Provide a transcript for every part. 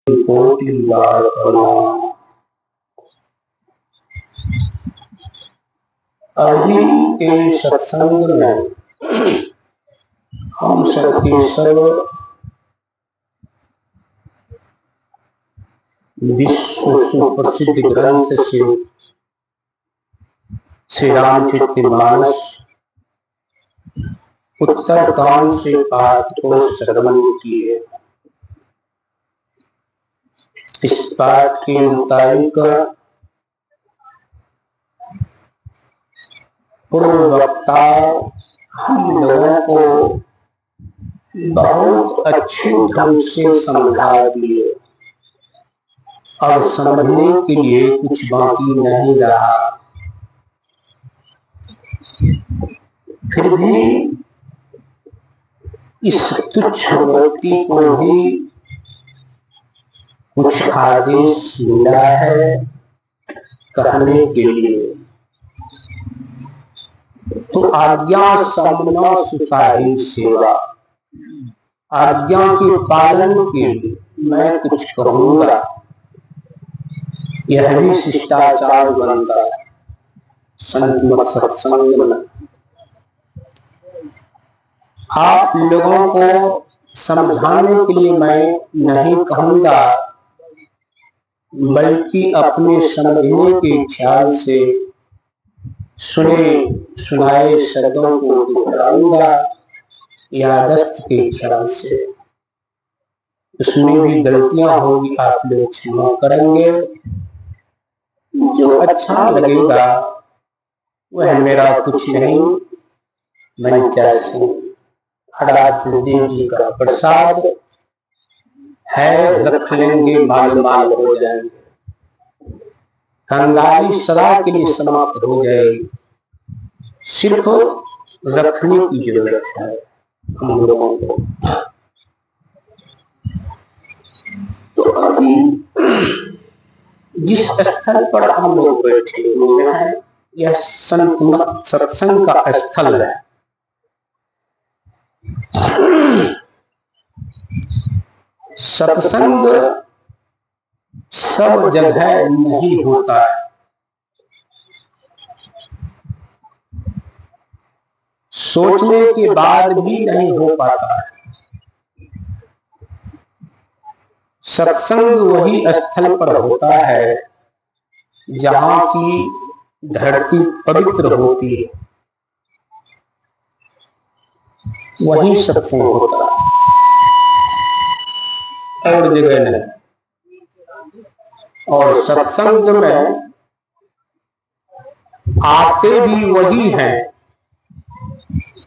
कोटि बार प्रणाम। अभी के सत्संग में हम सबके सब विश्व सुप्रसिद्ध ग्रंथ से श्री रामचरितमानस उत्तरकांड से पाठ को श्रवण किए। इस पाठ के मुताबिक पूर्व वक्ता हम लोगों को बहुत अच्छे ढंग से समझा दिए और समझने के लिए कुछ बाकी नहीं रहा। फिर भी इस तुच्छ व्यक्ति को भी कुछ आदेश मिला है कहने के लिए, तो आज्ञा समना सुसाही सेवा, आज्ञा के पालन के लिए मैं कुछ कहूंगा। यह भी शिष्टाचार बनता है संत सत्संग में। आप लोगों को समझाने के लिए मैं नहीं कहूंगा, बल्कि अपने समझने के ख्याल से सुने सुनाए शब्दों को दोहराऊंगा यादस्त के ख्याल से। उसमें भी गलतियां होगी, आप लोग क्षमा करेंगे। जो अच्छा लगेगा वह मेरा कुछ नहीं, मंचा सिंह देव जी का प्रसाद है, रख लेंगे माल माल हो जाएंगे। कंगाली सदा के लिए समाप्त हो जाएगी, सिर्फ रखने की जरूरत है हम लोगों को। तो अभी जिस स्थल पर हम लोग बैठे हुए हैं यह संत सत्संग का स्थल है। सत्संग सब जगह नहीं होता है। सोचने के बाद भी नहीं हो पाता है। सत्संग वही स्थल पर होता है जहां की धरती पवित्र होती है, वही सत्संग होता है और जगह नहीं। और सत्संग में आते भी वही हैं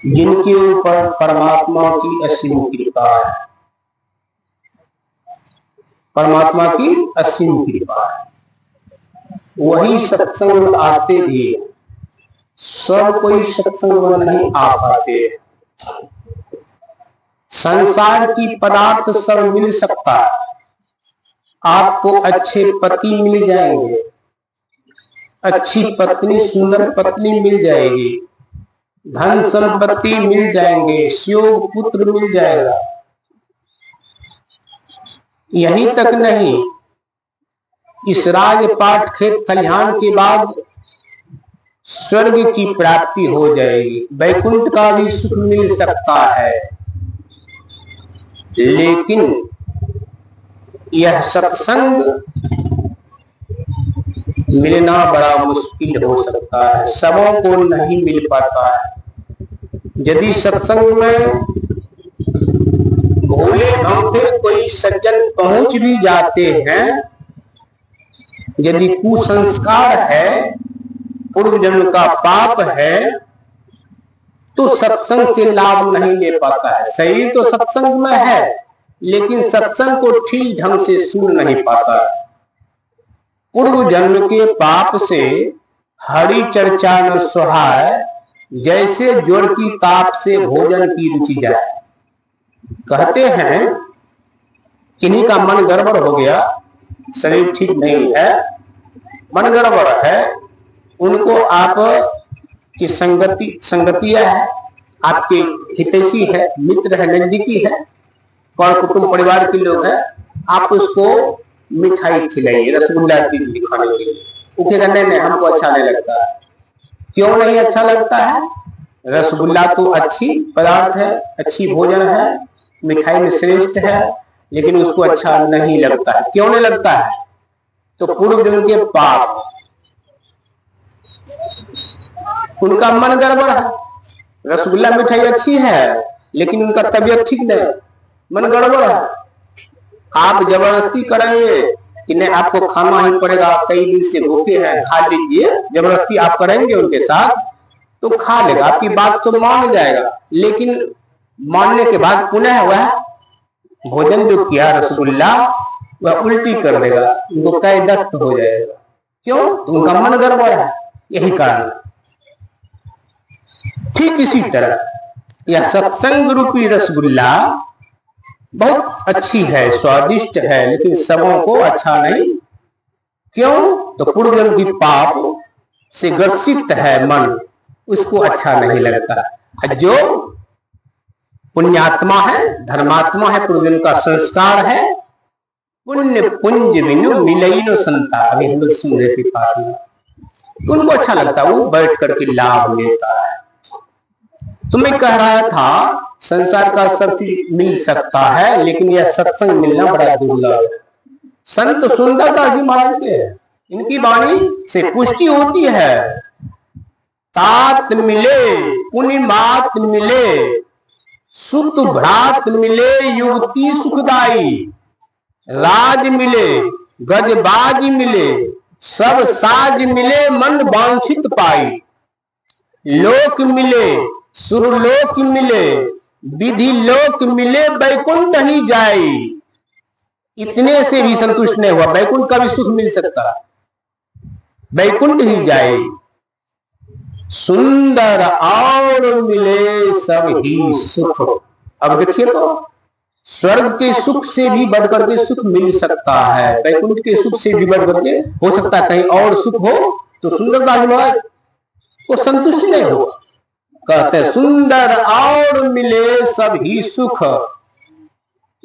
जिनके ऊपर परमात्मा की असीम कृपा है। परमात्मा की असीम कृपा है, वही सत्संग में आते भी। सब कोई सत्संग में नहीं आ पाते। संसार की पदार्थ सब मिल सकता है, आपको अच्छे पति मिल जाएंगे, अच्छी पत्नी सुंदर पत्नी मिल जाएगी, धन संपत्ति मिल जाएंगे, सुयोग पुत्र मिल जाएगा। यहीं तक नहीं, इस राजपाट खेत खलिहान के बाद स्वर्ग की प्राप्ति हो जाएगी, वैकुंठ का भी सुख मिल सकता है। लेकिन यह सत्संग मिलना बड़ा मुश्किल हो सकता है, सबों को नहीं मिल पाता है। यदि सत्संग में भोले भांति कोई सज्जन पहुंच भी जाते हैं, यदि कुसंस्कार है, पूर्व जन्म का पाप है, तो सत्संग से लाभ नहीं ले पाता है। शरीर तो सत्संग में है, लेकिन सत्संग को ठीक ढंग से सुन नहीं पाता है। पूर्व जन्म के पाप से हरि चर्चा न सुहाय, जैसे जोड़ की ताप से भोजन की रुचि जाए। कहते हैं किन्हीं का मन गड़बड़ हो गया, शरीर ठीक नहीं है, मन गड़बड़ है, उनको आप की संगतिया है, आपके हितैषी है, मित्र है, नजदीकी है, और कुटुंब परिवार के लोग हैं, आप उसको मिठाई खिलाइए, रसगुल्ला की खाने के लिए, वो क्या करने नहीं, हमको अच्छा नहीं लगता है। क्यों नहीं अच्छा लगता है? रसगुल्ला तो अच्छी पदार्थ है, अच्छी भोजन है, मिठाई में श्रेष्ठ है, लेकिन उसको अच्छा नहीं लगता है। क्यों नहीं लगता है? तो पूर्व जन्म के पाप, उनका मन गड़बड़ है। रसगुल्ला मिठाई अच्छी है, लेकिन उनका तबीयत ठीक नहीं, मन गड़बड़ है। आप जबरदस्ती करेंगे कि नहीं आपको खाना ही पड़ेगा, कई दिन से भूखे हैं, खा लीजिए, जबरदस्ती आप करेंगे उनके साथ तो खा लेगा, आपकी बात तो मान जाएगा, लेकिन मानने के बाद पुनः वह भोजन जो किया रसगुल्ला वह उल्टी कर देगा, उनको कई दस्त हो जाएगा। क्यों? तो उनका मन गड़बड़ है, यही कारण। ठीक इसी तरह यह सत्संग रूपी रसगुल्ला बहुत अच्छी है, स्वादिष्ट है, लेकिन सबों को अच्छा नहीं। क्यों? तो पूर्व जन्म की पाप से ग्रसित है मन, उसको अच्छा नहीं लगता। जो पुण्यात्मा है, धर्मात्मा है, पूर्व जन्म का संस्कार है, पुण्य पुंज बिनु मिलई न संता, अभी हम लोग सुन रहे थे पाठ में, उनको अच्छा लगता है, वो बैठ करके लाभ लेता है। तो मैं कह रहा था संसार का सब चीज मिल सकता है, लेकिन यह सत्संग मिलना बड़ा दुर्लभ है। संत सुंदरदास जी महाराज के इनकी वाणी से पुष्टि होती है। तात मिले पुनि मात मिले, सुत भ्रात मिले युवती सुखदाई, राज मिले गजबाज मिले, सब साज मिले मन वांछित पाई, लोक मिले सुरलोक मिले, विधि लोक मिले वैकुंठ ही जाई। इतने से भी संतुष्ट नहीं हुआ, वैकुंठ का भी सुख मिल सकता, वैकुंठ ही जाए। सुंदर और मिले सब ही सुख। अब देखिए तो स्वर्ग के सुख से भी बढ़कर के सुख मिल सकता है, वैकुंठ के सुख से भी बढ़कर के हो सकता है कहीं और सुख हो, तो सुंदरदास महाराज को संतुष्ट नहीं हुआ। कहते सुंदर और मिले सब ही सुख,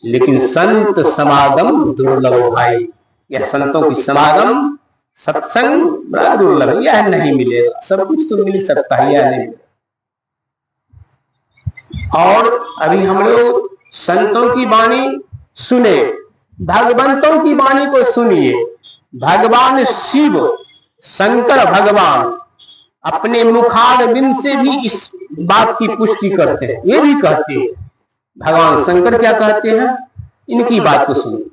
लेकिन संत समागम दुर्लभ भाई। यह संतों की समागम सत्संग बड़ा दुर्लभ, यह नहीं मिलेगा। सब कुछ तो मिल सकता है, यह नहीं। और अभी हम लोग संतों की वाणी सुने, भगवंतों की वाणी को सुनिए। भगवान शिव शंकर भगवान अपने मुखारबिंद से भी इस बात की पुष्टि करते हैं, ये भी कहते हैं। भगवान शंकर क्या कहते हैं, इनकी बात को सुनिए।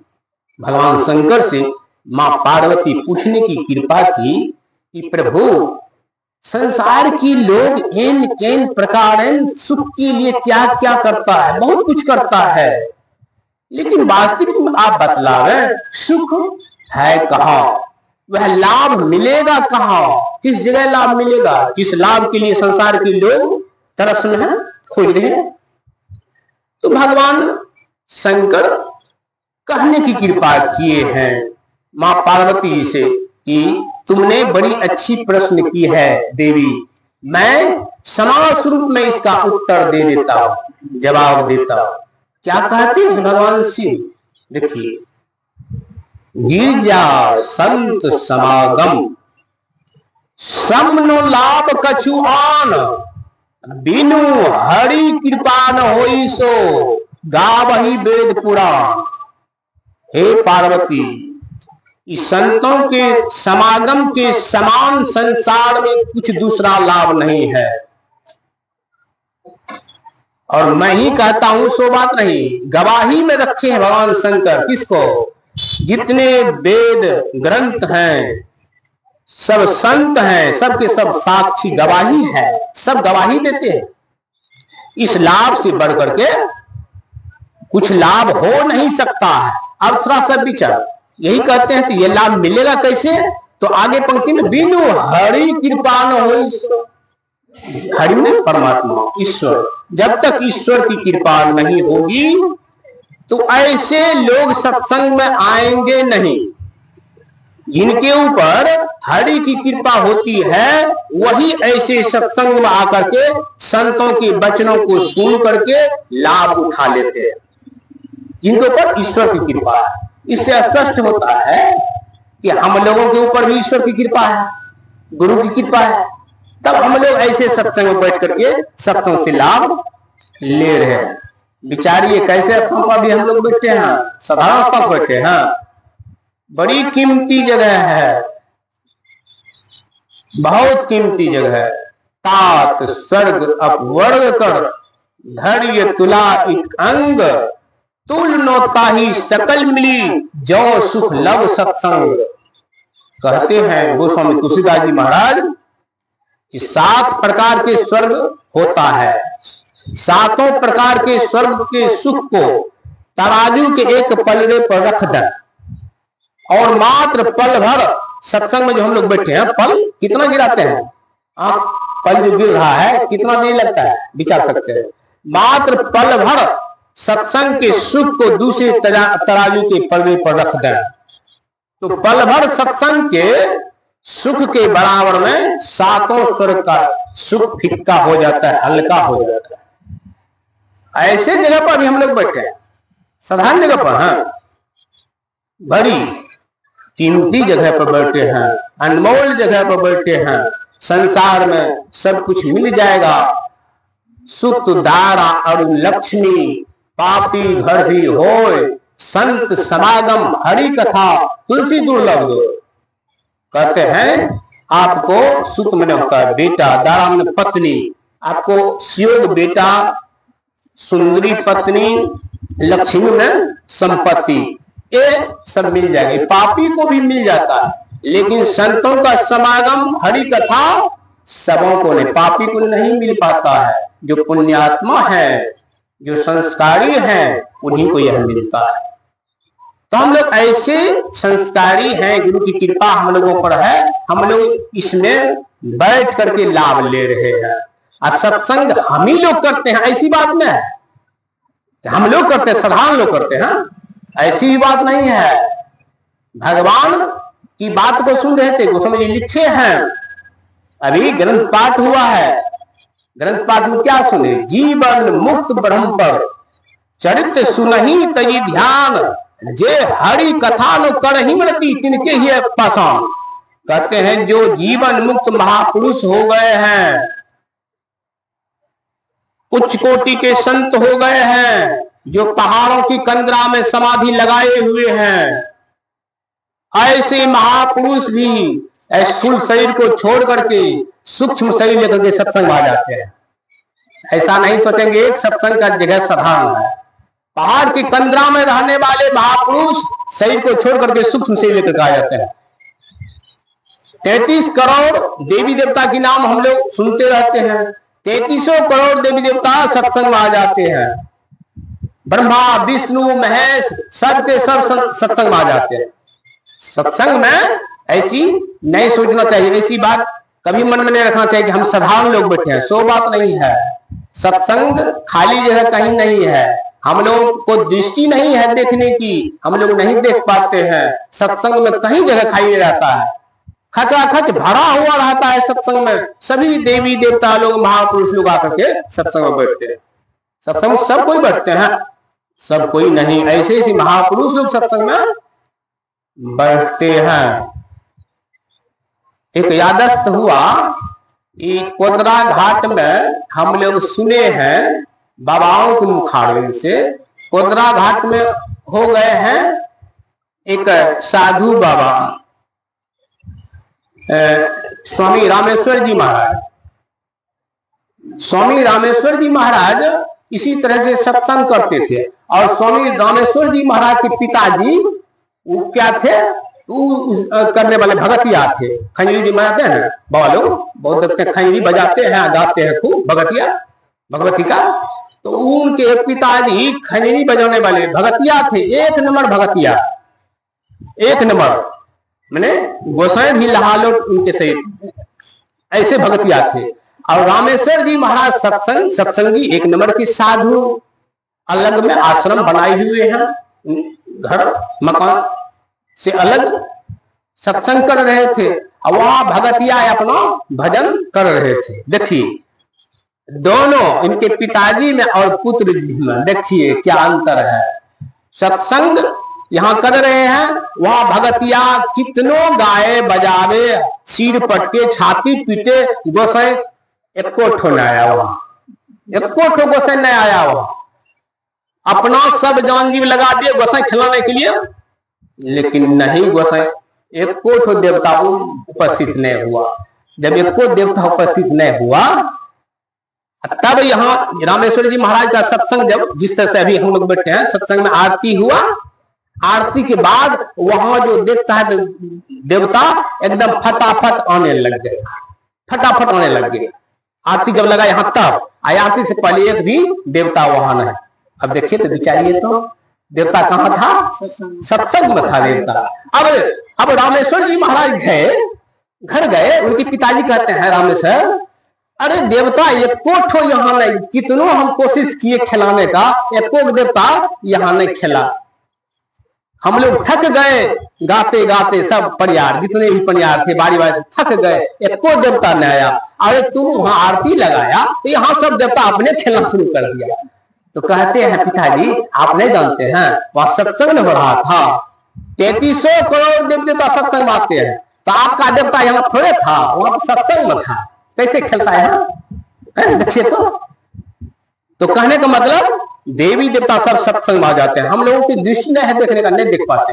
भगवान शंकर से मां पार्वती पूछने की कृपा की कि प्रभु संसार की लोग एन केन प्रकार सुख के लिए क्या क्या करता है, बहुत कुछ करता है, लेकिन वास्तविक में आप बतलावे सुख है कहाँ, वह लाभ मिलेगा कहाँ, किस जगह लाभ मिलेगा, किस लाभ के लिए संसार के लोग तरस में है, खोज रहे हैं। तो भगवान शंकर कहने की कृपा किए हैं मां पार्वती से कि तुमने बड़ी अच्छी प्रश्न की है देवी, मैं समाज रूप में इसका उत्तर दे देता हूं, जवाब देता हूं। क्या कहते हैं भगवान शिव, देखिए। गिरजा संत समागम समनो लाभ कछु आन, बिनु हरि कृपा न होई सो गावहि वेद पुराण। हे पार्वती, इस संतों के समागम के समान संसार में कुछ दूसरा लाभ नहीं है, और मैं ही कहता हूं सो बात नहीं, गवाही में रखे हैं भगवान शंकर। किसको? जितने वेद ग्रंथ हैं, सब संत हैं, सबके सब साक्षी गवाही है, सब गवाही देते हैं। इस लाभ से बढ़कर के कुछ लाभ हो नहीं सकता है। अब थोड़ा सा विचार, यही कहते हैं तो ये लाभ मिलेगा कैसे, तो आगे पंक्ति में बिनु हरि कृपा न हो, हरि में परमात्मा ईश्वर, जब तक ईश्वर की कृपा नहीं होगी तो ऐसे लोग सत्संग में आएंगे नहीं। जिनके ऊपर हरि की कृपा होती है वही ऐसे सत्संग में आकर के संतों के वचनों को सुन करके लाभ उठा लेते हैं, जिनके ऊपर ईश्वर की कृपा है। इससे स्पष्ट होता है कि हम लोगों के ऊपर भी ईश्वर की कृपा है, गुरु की कृपा है, तब हम लोग ऐसे सत्संग में बैठ करके सत्संग से लाभ ले रहे हैं। विचारिए कैसे स्थान पर भी हम लोग बैठे हैं, साधारण स्थान पर बैठे हैं, बड़ी कीमती जगह है, बहुत कीमती जगह है। तात स्वर्ग अपवर्ग कर धैर्य तुला एक अंग, तुल नोताही सकल मिली जो सुख लव सत्संग। कहते हैं गोस्वामी तुलसीदास जी महाराज कि 7 प्रकार के स्वर्ग होता है, 7 प्रकार के स्वर्ग के सुख को तराजू के एक पलड़े पर रख दे और मात्र पल भर सत्संग में जो हम लोग बैठे हैं, पल कितना गिराते हैं आप, पल जो गिर रहा है कितना देर लगता है विचार सकते हैं। मात्र पल भर सत्संग के सुख को दूसरे तराजू के पलड़े पर रख दें तो पल भर सत्संग के सुख के बराबर में 7 स्वर्ग का सुख फिक्का हो जाता है, हल्का हो जाता है। ऐसे जगह पर भी हम लोग बैठे हैं, साधारण जगह पर, हाँ, बड़ी कीमती जगह पर बैठे हैं, अनमोल जगह पर बैठे हैं। संसार में सब कुछ मिल जाएगा, सुत दारा और लक्ष्मी, पापी घर भी होए, संत समागम हरि कथा तुलसी दुर्लभ। कहते हैं आपको सुत मन का बेटा, दारा मन पत्नी, आपको सुयोग बेटा, सुंदरी पत्नी, लक्ष्मी में संपत्ति, ये सब मिल जाएगी। पापी को भी मिल जाता है, लेकिन संतों का समागम हरि कथा सबों को नहीं, पापी को नहीं मिल पाता है। जो पुण्यात्मा है, जो संस्कारी है, उन्हीं को यह मिलता है। तो हम लोग ऐसे संस्कारी हैं, गुरु की कृपा हम लोगों पर है, हम लोग इसमें बैठ करके लाभ ले रहे हैं। और सत्संग हम ही लोग करते हैं, ऐसी बात नहीं है हम लोग करते हैं, साधारण लोग करते हैं, ऐसी भी बात नहीं है। भगवान की बात को सुन रहे थे, गोस्वामी जी लिखे हैं, अभी ग्रंथ पाठ हुआ है, ग्रंथ पाठ में क्या सुने, जीवन मुक्त ब्रह्म पर चरित्र सुनहि तजी ध्यान, जे हरि कथा नो करहि मृति तिनके ही पाषाण। कहते हैं जो जीवन मुक्त महापुरुष हो गए हैं, उच्च कोटि के संत हो गए हैं, जो पहाड़ों की कंदरा में समाधि लगाए हुए हैं, ऐसे महापुरुष भी स्थूल शरीर को छोड़ करके सूक्ष्म शरीर लेकर के सत्संग में आ जाते हैं। ऐसा नहीं सोचेंगे एक सत्संग का जगह साधारण है। पहाड़ की कंदरा में रहने वाले महापुरुष शरीर को छोड़ करके सूक्ष्म शरीर लेकर आ जाते हैं। 33 करोड़ देवी देवता के नाम हम लोग सुनते रहते हैं, 3300 करोड़ देवी देवता सत्संग में आ जाते हैं। ब्रह्मा विष्णु महेश सबके सब सत्संग में आ जाते हैं। सत्संग में ऐसी नहीं सोचना चाहिए, ऐसी बात कभी मन में नहीं रखना चाहिए कि हम साधारण लोग बैठे हैं, सो बात नहीं है। सत्संग खाली जगह कहीं नहीं है, हम लोग को दृष्टि नहीं है देखने की, हम लोग नहीं देख पाते हैं। सत्संग में कहीं जगह खाली रहता है, खचाखच भरा हुआ रहता है सत्संग में। सभी देवी देवता लोग महापुरुष लोग आकर के सत्संग में बैठते हैं। सत्संग में सब कोई बैठते हैं, सब कोई नहीं, ऐसे ऐसे महापुरुष लोग सत्संग में बैठते हैं। एक यादस्त हुआ कि कोदरा घाट में हम लोग सुने हैं बाबाओं के मुखारबिन से, कोदरा घाट में हो गए हैं एक साधु बाबा स्वामी रामेश्वर जी महाराज। स्वामी रामेश्वर जी महाराज इसी तरह से सत्संग करते थे, और स्वामी रामेश्वर जी महाराज के पिताजी वो क्या थे, करने वाले भगतिया थे, खंजरी जी बजाते हैं ना बाबा लोग, बहुत देखते हैं खंजरी बजाते हैं, गाते हैं खूब भगतिया भगवती का। तो उनके पिताजी खंजरी बजाने वाले भगतिया थे, 1 नंबर भगतिया, 1 नंबर, मैंने गोसाई भी लहालो उनके सही ऐसे भगतिया थे। और रामेश्वर जी महाराज सत्संगी 1 नंबर की साधु, अलग में आश्रम बनाए हुए हैं, घर मकान से अलग सत्संग कर रहे थे, और वहां भगतिया अपना भजन कर रहे थे। देखिए दोनों इनके पिताजी में और पुत्र जी में देखिए क्या अंतर है। सत्संग यहाँ कर रहे हैं, वहां भगतिया कितनों गाए बजावे, सिर पटके छाती पीटे, गोसाई एको ठो न आया वहां, एको ठो गोसाई नहीं आया वहां। अपना सब जान जीव लगा दिए गोसाई खिलाने के लिए, लेकिन नहीं, गोसाई एको ठो देवता उपस्थित नहीं हुआ। जब एको देवता उपस्थित नहीं हुआ, तब यहाँ रामेश्वर जी महाराज का सत्संग, जब जिस तरह से अभी हम लोग बैठे हैं, सत्संग में आरती हुआ। आरती के बाद वहां जो देखता है देवता एकदम फटाफट आने लग गए, फटाफट आने लग गए। आरती जब लगा यहाँ तब आरती से पहले एक भी देवता वहां नहीं। अब देखिए तो विचारिए, तो देवता कहाँ था? सत्संग में था देवता। अब रामेश्वर जी महाराज घर गए, उनके पिताजी कहते हैं रामेश्वर, अरे देवता एको ठो यहाँ नहीं, कितनों हम कोशिश किए खिलाने का, एको देवता यहाँ नहीं खिला। हम लोग थक गए गाते गाते, सब परियार जितने भी परियार थे बारी बारी से थक गए, एको देवता नहीं आया। अरे तुम वहां आरती लगाया तो यहाँ सब देवता अपने खेलना शुरू कर दिया। तो कहते हैं पिताजी, आप नहीं जानते हैं, वहां सत्संग हो रहा था, 3300 करोड़ देवी देवता सत्संग में आते हैं, तो आपका देवता यहाँ थोड़े था, वहां सत्संग में था, कैसे खेलता है? देखिए तो कहने का मतलब देवी देवता सब सत्संग में आ जाते हैं। हम लोगों की दृष्टि नहीं है देखने का, नहीं देख पाते।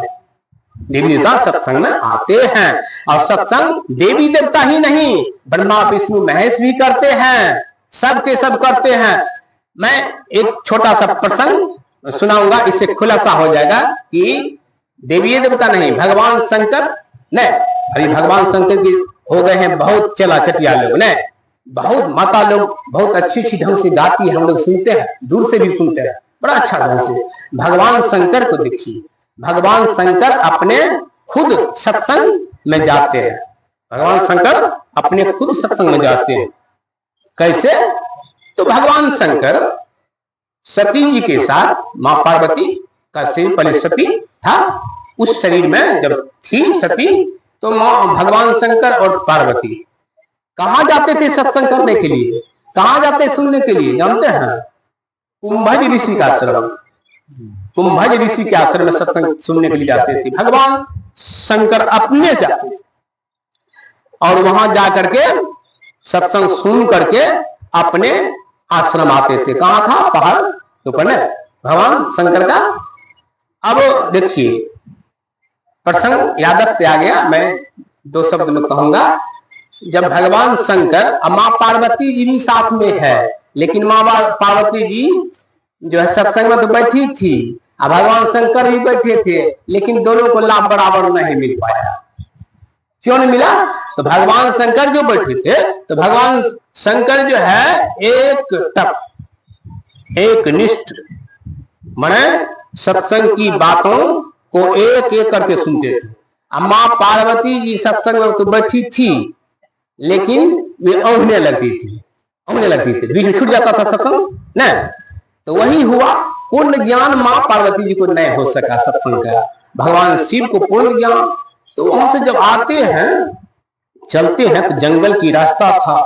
देवी देवता सत्संग में आते हैं, और सत्संग देवी देवता ही नहीं, ब्रह्मा विष्णु महेश भी करते हैं, सब के सब करते हैं। मैं एक छोटा सा प्रसंग सुनाऊंगा, इससे खुलासा हो जाएगा कि देवी देवता नहीं, भगवान शंकर नहीं। अभी भगवान शंकर की हो गए हैं बहुत चला चटिया लोग, नहीं, बहुत माता लोग बहुत अच्छी ढंग से गाती है, हम लोग सुनते हैं, दूर से भी सुनते हैं बड़ा अच्छा ढंग से। भगवान शंकर को देखिए, भगवान शंकर अपने खुद सत्संग में जाते हैं, भगवान शंकर अपने खुद सत्संग में जाते हैं। कैसे? तो भगवान शंकर सती जी के साथ, मां पार्वती का शरीर पहले सती था, उस शरीर में जब थी सती, तो मां भगवान शंकर और पार्वती कहा जाते थे सत्संग करने के लिए? कहा जाते सुनने के लिए? जानते हैं? कुंभज ऋषि का आश्रम, कुंभज ऋषि के आश्रम में सत्संग सुनने के लिए जाते थे। भगवान शंकर अपने जाते थे और वहां जाकर के सत्संग सुन करके अपने आश्रम आते थे। कहां था? पहाड़ तो ऊपर में भगवान शंकर का। अब देखिए प्रसंग यादस्त आ गया, मैं 2 शब्द में कहूंगा। जब भगवान शंकर, मां पार्वती जी भी साथ में है, लेकिन मां पार्वती जी जो है सत्संग में तो बैठी थी, और भगवान शंकर भी बैठे थे, लेकिन दोनों को लाभ बराबर नहीं मिल पाया। क्यों नहीं मिला? तो भगवान शंकर जो बैठे थे, तो भगवान शंकर जो है एक तप, एक निष्ठ, माने सत्संग की बातों को एक एक करके सुनते थे। मां पार्वती जी सत्संग में तो बैठी थी, लेकिन वे औंधने लगती थी, औंधने लगती थी, बीच में छूट जाता था सत्संग नहीं। तो वही हुआ, पूर्ण ज्ञान मां पार्वती जी को नहीं हो सका सत्संग का। भगवान शिव को पूर्ण ज्ञान। तो वहां से जब आते हैं, चलते हैं, तो जंगल की रास्ता था,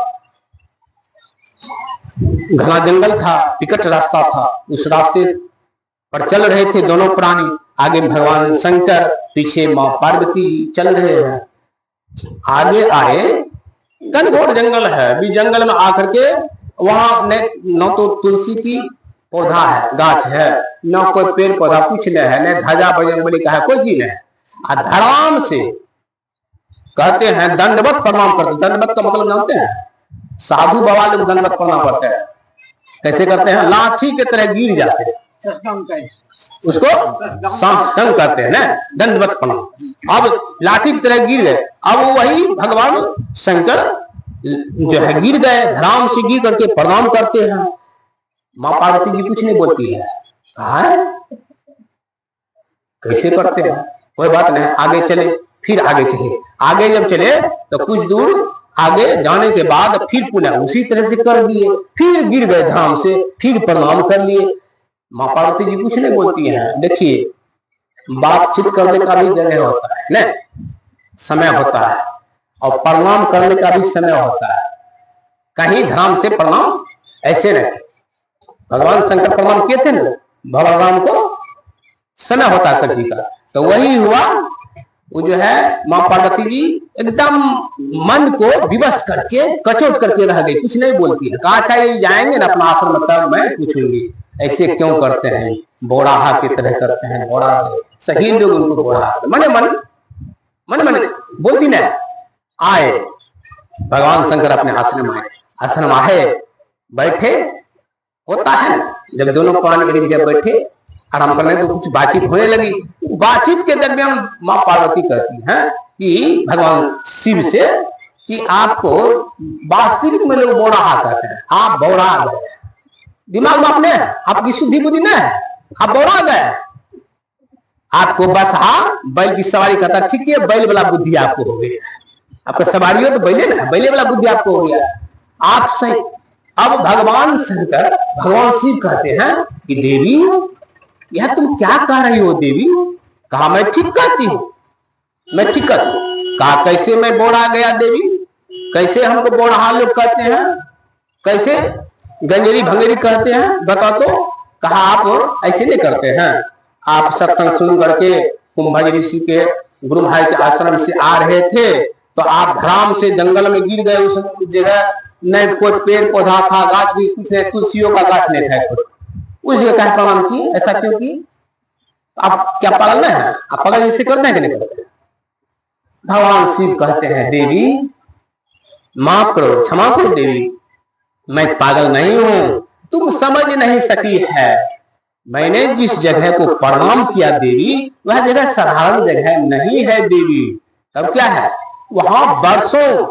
घना जंगल था, विकट रास्ता था। उस रास्ते पर चल रहे थे दोनों प्राणी, आगे भगवान शंकर, पीछे मां पार्वती चल रहे हैं। आगे आए, घनघोर जंगल है, भी जंगल में आकर के वहां न तो तुलसी की पौधा है, गाछ है, न कोई पेड़ पौधा कुछ नहीं है, न ध्वजा बजरंगबली का है, कोई चीज नहीं। धड़ाम से कहते हैं दंडवत प्रणाम करते। दंडवत का मतलब जानते हैं? साधु बाबा लोग दंडवत प्रणाम करते हैं। कैसे करते हैं? लाठी के तरह गिर जाते हैं, उसको साष्टांग कहते हैं ना, दंडवत प्रणाम। अब लाठी की तरह गिर गए। अब वही भगवान शंकर जो है गिर गए, धड़ाम से गिर करके प्रणाम करते हैं। मां पार्वती जी कुछ नहीं बोलती है, कहा है कैसे करते हैं, कोई बात नहीं, आगे चले। फिर आगे चले, आगे जब चले तो कुछ दूर आगे जाने के बाद फिर पुनः उसी तरह से कर दिए, फिर गिर गए धाम से, फिर प्रणाम कर लिए। मां पार्वती जी कुछ नहीं बोलती हैं। देखिए बातचीत करने का भी जगह होता है ना, समय होता है, और प्रणाम करने का भी समय होता है। कहीं धाम से प्रणाम ऐसे नहीं। भगवान शंकर प्रणाम किए थे ना, भगवान को समय होता है सब चीज का। तो वही हुआ, वो जो है माँ पार्वती जी एकदम मन को विवश करके कचोट करके रह गई, कुछ नहीं बोलती है। कहा अच्छा ये जाएंगे ना अपना आश्रम, तब मैं पूछूंगी ऐसे क्यों करते हैं, बोराहा की तरह करते हैं, बोरा सही लोग उनको बोरा मने मन बोलती ना। आए भगवान शंकर अपने आश्रम आए, बैठे, होता है जब दोनों प्राणी एक जगह बैठे आराम करने तो कुछ बातचीत होने लगी। बातचीत के दरमियान माँ पार्वती कहती हैं कि भगवान शिव से कि आपको वास्तविक में लोग बोराहा कहते हैं, आप बोरा गए, दिमाग में अपने आपकी शुद्धि बुद्धि नहीं है, आप बोरा गए, आपको बस बैल की सवारी करता, ठीक है, बैल वाला बुद्धि आपको हो गया, आपका सवारी हो तो बैले ना, बैले वाला बुद्धि आपको हो गया, आप सही। अब भगवान शंकर भगवान शिव कहते हैं कि देवी यह तुम क्या कह रही हो देवी? कहा मैं ठीक कहती हूँ, मैं ठीक कहती हूँ। कहा कैसे मैं बोरा गया देवी? कैसे हमको बोराहा लोग कहते हैं, कैसे गंजेरी भंगेरी कहते हैं, बता तो। कहा आप ऐसे नहीं करते हैं, आप सत्संग सुन करके कुंभज ऋषि के गुरु भाई के आश्रम से आ रहे थे तो आप धराम से जंगल में गिर गए, उस जगह न कोई पेड़ पौधा था, गाछ भी कुछ नहीं, तुलसियों का गाछ नहीं था, उस जगह कहा प्रणाम की, ऐसा क्यों की? आप क्या पागल नहीं है? आप पागल जैसे करते हैं कि नहीं करते? भगवान शिव कहते हैं देवी माफ करो, क्षमा करो देवी, मैं पागल नहीं हूं, तुम समझ नहीं सकी है। मैंने जिस जगह को प्रणाम किया देवी वह जगह साधारण जगह नहीं है देवी। तब क्या है, वहां वर्षों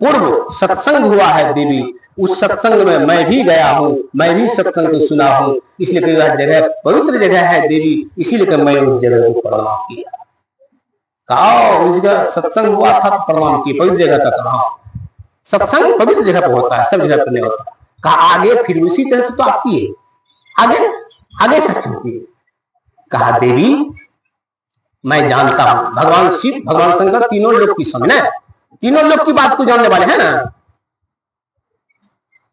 पूर्व सत्संग हुआ है देवी, उस सत्संग में मैं भी गया हूँ, मैं भी सत्संग को सुना हूँ, इसलिए वह जगह पवित्र जगह है देवी, इसीलिए मैं उस जगह को प्रणाम किया। कहा उस जगह सत्संग हुआ था तो प्रणाम किया, पवित्र जगह का कहा, सत्संग पवित्र जगह पर होता है, सब जगह पर नहीं होता। कहा आगे फिर उसी तरह से तो आपकी है, आगे आगे सत्य होती है। कहा देवी मैं जानता हूं, भगवान शिव भगवान शंकर तीनों लोग की समझ, तीनों लोग की बात को जानने वाले हैं ना,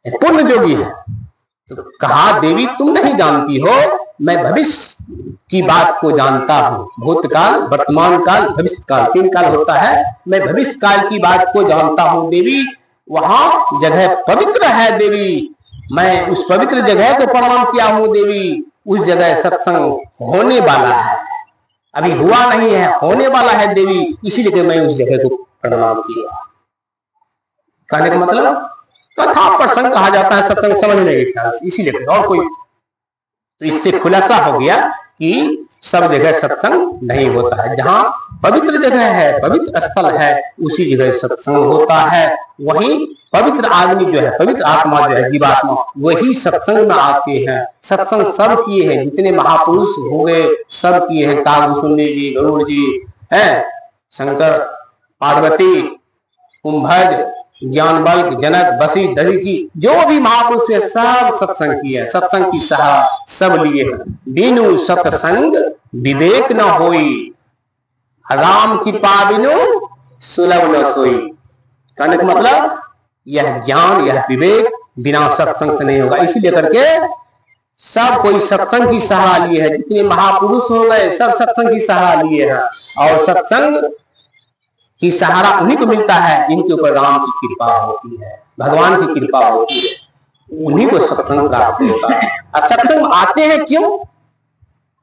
पूर्ण योगी है। तो कहा देवी तुम नहीं जानती हो, मैं भविष्य की बात को जानता हूँ, भूतकाल वर्तमान काल भविष्य काल, 3 काल होता है, मैं भविष्य काल की बात को जानता हूँ देवी, वहां जगह पवित्र है देवी, मैं उस पवित्र जगह को प्रणाम किया हूँ देवी, उस जगह सत्संग होने वाला है, अभी हुआ नहीं है, होने वाला है देवी, इसीलिए मैं उस जगह को प्रणाम किया। कहने का मतलब कथा प्रसंग कहा जाता है सत्संग समझने के ख्याल से, इसीलिए और कोई। तो इससे खुलासा हो गया कि सब जगह सत्संग नहीं होता है, जहां पवित्र जगह है, पवित्र स्थल है, उसी जगह सत्संग होता है। वही पवित्र आदमी जो है, पवित्र आत्मा जो है, जीवात्मा, वही सत्संग में आते हैं। सत्संग सब किए हैं, जितने महापुरुष हो गए सब किए हैं, कागभूषुंडी जी, गरुड़ जी हैं, शंकर पार्वती, कुंभज, ज्ञान बल, जनक, वशिष्ठ, दधि जी, जो भी महापुरुष है सब सत्संग किए, सत्संग की सहारा सब लिए हैं। बिनु सत्संग विवेक न होई, राम की पाबिनु सुलभ न सोई। कहने का मतलब यह ज्ञान यह विवेक बिना सत्संग से नहीं होगा, इसीलिए करके सब कोई सत्संग की सहारा लिए है, जितने महापुरुष हो गए सब सत्संग की सहारा लिए हैं, और सत्संग की सहारा उन्हीं को मिलता है जिनके ऊपर राम की कृपा होती है, भगवान की कृपा होती है, उन्हीं को सत्संग प्राप्त होता है। और सत्संग आते हैं क्यों?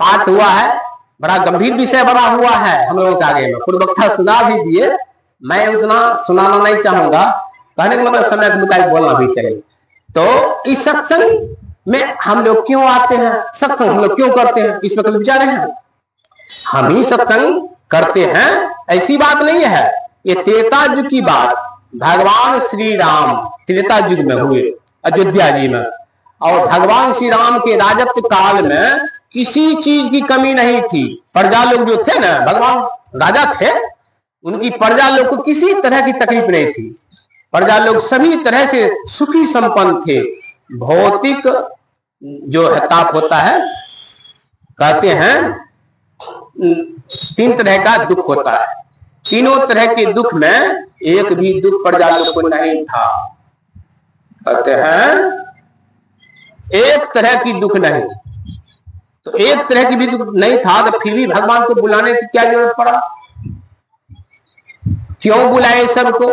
पाठ हुआ है, बड़ा गंभीर विषय बना हुआ है हम लोगों के आगे में, पूर्ववक्ता सुना भी दिए, मैं उतना सुनाना नहीं चाहूंगा, कहने का मतलब समय के मुताबिक बोलना भी चाहिए। तो इस सत्संग में हम लोग क्यों आते हैं, सत्संग हम लोग क्यों करते हैं, इस पर कभी विचार है? हम ही सत्संग करते हैं ऐसी बात नहीं है, ये त्रेता युग की बात, भगवान श्री राम त्रेता युग में हुए अयोध्या जी में, और भगवान श्री राम के राजत्व काल में किसी चीज की कमी नहीं थी। प्रजा लोग जो थे ना, भगवान राजा थे, उनकी प्रजा लोग को किसी तरह की तकलीफ नहीं थी, प्रजा लोग सभी तरह से सुखी संपन्न थे। भौतिक जो है ताप होता है, कहते हैं 3 तरह का दुख होता है, तीनों तरह के दुख में एक भी दुख प्रजा लोग को नहीं था। कहते हैं एक तरह की दुख नहीं, तो एक तरह की भी दुख नहीं था, तो फिर भी भगवान को बुलाने की क्या जरूरत पड़ा? क्यों बुलाए सबको?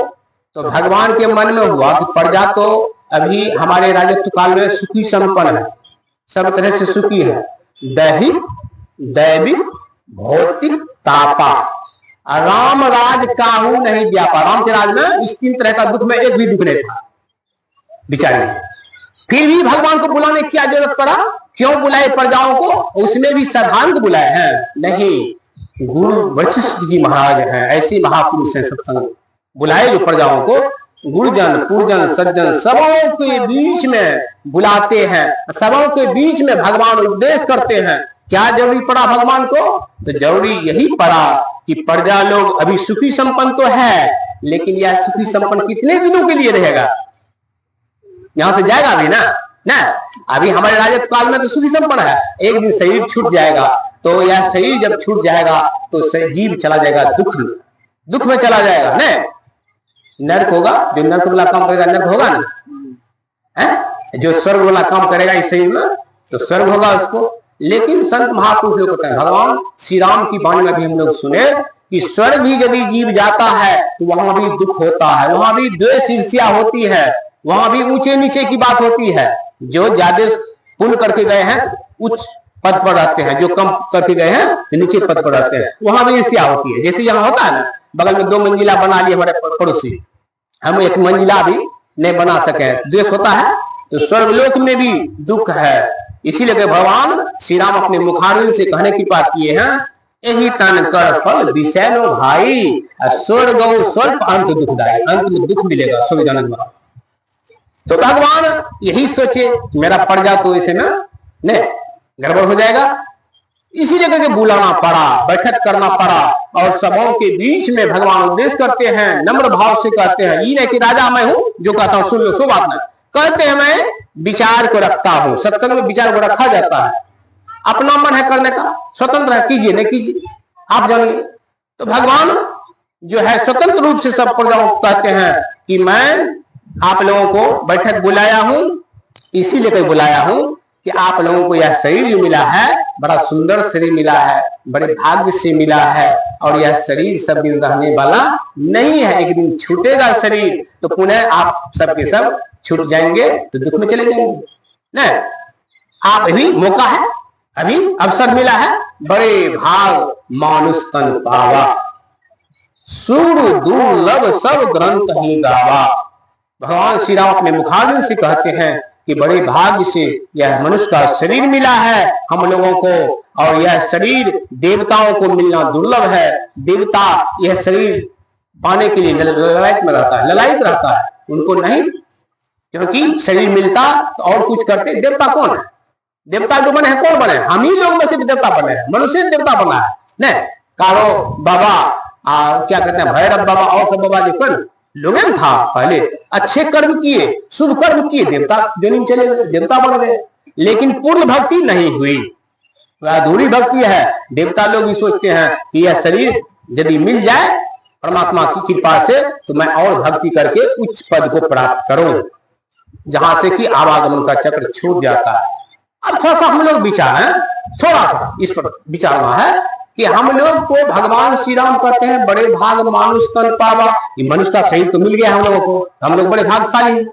तो भगवान के मन में हुआ कि प्रजा तो अभी हमारे राजत्व काल में सुखी संपन्न है, सब तरह से सुखी है, दैहिक दैविक भौतिक तापा, राम राज काहू नहीं व्यापा। राम के राज में इस 3 तरह का दुख में एक भी दुख नहीं था बिचारी। फिर भी भगवान को बुलाने की क्या जरूरत पड़ा? क्यों बुलाए प्रजाओं को? उसमें भी साधारण को बुलाए हैं? नहीं, गुरु वशिष्ठ जी महाराज हैं, ऐसे महापुरुष हैं, सत्संग बुलाए जो प्रजाओं को गुरुजन पूजन सज्जन सबों के बीच में बुलाते हैं, सबों के बीच में भगवान उपदेश करते हैं। क्या जरूरी पड़ा भगवान को? तो जरूरी यही पड़ा कि प्रजा लोग अभी सुखी संपन्न तो है, लेकिन यह सुखी संपन्न कितने दिनों के लिए रहेगा? यहां से जाएगा अभी ना अभी हमारे राजत्व काल में तो सुखी संपन्न है, एक दिन शरीर छूट जाएगा, तो यह शरीर जब छूट जाएगा तो जीव चला जाएगा दुख में चला जाएगा ना, नरक होगा। जो नरक वाला काम करेगा नरक होगा ना, है जो स्वर्ग वाला काम करेगा इस शरीर में तो स्वर्ग होगा उसको। लेकिन संत महापुरुष लोग कहते हैं, भगवान श्री राम की वाणी में भी हम लोग सुने कि स्वर्ग भी यदि जीव जाता है तो वहां भी दुख होता है, वहां भी द्वेष ईर्ष्या होती है, वहां भी ऊंचे नीचे की बात होती है। जो ज्यादा पुण्य करके गए हैं उच्च पद पर रहते हैं, जो कम करके गए हैं नीचे पद पर रहते हैं, वहां भी ईर्ष्या होती है। जैसे यहाँ होता है ना, बगल में 2 मंजिला बना लिए हमारे पड़ोसी, हम 1 मंजिला भी नहीं बना सके, द्वेष होता है। तो स्वर्गलोक में भी दुख है, इसीलिए भगवान श्री राम अपने मुखारविंद से कहने की बात किए हैं, यही तन कर फल विषैनो भाई, स्वर्ग स्वल्प अंत दुखदाई, अंत में दुख मिलेगा स्वर्ग जाने के बाद। तो भगवान यही सोचे मेरा प्रजा तो इसे ना गड़बड़ हो जाएगा, इसीलिए करके बुलाना पड़ा, बैठक करना पड़ा, और सबों के बीच में भगवान उपदेश करते हैं, नम्र भाव से कहते हैं। ये नहीं कि राजा मैं हूं जो कहता हूं सुन लो, सो बात नहीं, कहते हैं मैं विचार को रखता हूं। सत्संग में विचार को रखा जाता है, अपना मन है करने का, स्वतंत्र है, कीजिए नहीं कीजिए आप जानिए। तो भगवान जो है स्वतंत्र रूप से सब प्रजाओं को कहते हैं कि मैं आप लोगों को बैठक बुलाया हूं, इसीलिए कहीं बुलाया हूं कि आप लोगों को यह शरीर जो मिला है, बड़ा सुंदर शरीर मिला है, बड़े भाग्य से मिला है, और यह शरीर सब दिन रहने वाला नहीं है, एक दिन छूटेगा शरीर, तो पुनः आप सबके सब छूट जाएंगे, तो दुख में चले जाएंगे ना। आप अभी मौका है, अभी अवसर मिला है, बड़े भाग मानुष तन पावा, सुर दुर्लभ सब ग्रंथ ही गावा। भगवान श्री राम अपने मुखारविंद से कहते हैं कि बड़े भाग्य से यह मनुष्य का शरीर मिला है हम लोगों को, और यह शरीर देवताओं को मिलना दुर्लभ है। देवता यह शरीर पाने के लिए ललायत में रहता है, ललायत रहता है, उनको नहीं, क्योंकि शरीर मिलता तो और कुछ करते। देवता कौन है? देवता जो बने हैं कौन बने? हम ही लोग में से देवता बने हैं, मनुष्य देवता बना है न। कारो बाबा क्या कहते हैं, भैरव बाबा और सब बाबा जो कर लोग था पहले, अच्छे कर्म किए, शुभ कर्म किए, देवता जो चले गए, देवता बन गए। लेकिन पूर्ण भक्ति नहीं हुई, अधूरी भक्ति है। देवता लोग भी सोचते हैं कि यह शरीर यदि मिल जाए परमात्मा की कृपा से तो मैं और भक्ति करके उच्च पद को प्राप्त करूं, जहां से कि आवागमन का चक्र छूट जाता है। अब थोड़ा सा हम लोग विचार है, थोड़ा सा इस पर विचारना है कि हम लोग को भगवान श्री राम कहते हैं बड़े भाग मानुष तन पावा। ये मनुष्य का शरीर तो मिल गया हम लोगों को, हम लोग बड़े भागशाली हैं,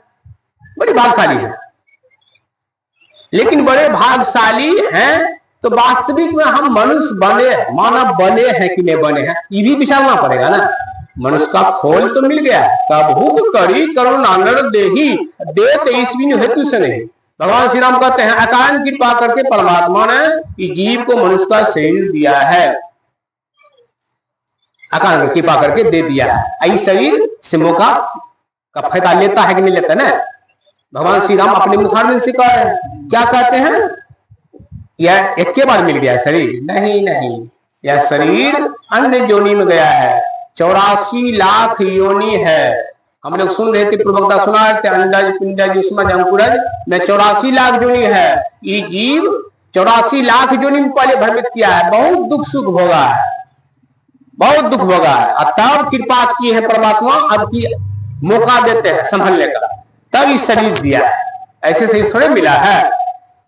बड़े भागशाली हैं। लेकिन बड़े भागशाली हैं तो वास्तविक में हम मनुष्य बने, मानव बने हैं कि नहीं बने हैं, ये भी विचारना पड़ेगा ना। मनुष्य का खोल तो मिल गया, कबहू करी करुणा नर देही देत ईश्वी हेतु से नहीं। भगवान श्री राम कहते हैं अकारण कृपा करके परमात्मा ने जीव को मनुष्य का शरीर दिया है, अकारण कृपा करके दे दिया है। इस शरीर से मौका का फायदा लेता है कि नहीं लेता ना। भगवान श्री राम अपने मुखारविंद से कह रहे हैं, क्या कहते हैं, यह एक के बार मिल गया शरीर? नहीं, यह शरीर अन्य योनि में गया है, 84 लाख योनि है। हम लोग सुन रहे थे, पूर्वकता सुना रहे थे, अंडज पिंडज उष्मा अंकुरज में 84 लाख योनि है। ये जीव 84 लाख योनि में पहले भ्रमित किया है, बहुत दुख सुख भोगा है, बहुत दुख भोगा है। तब कृपा की है परमात्मा, अब की मौका देते हैं संभलने का, तब इस शरीर दिया है, ऐसे शरीर थोड़े मिला है।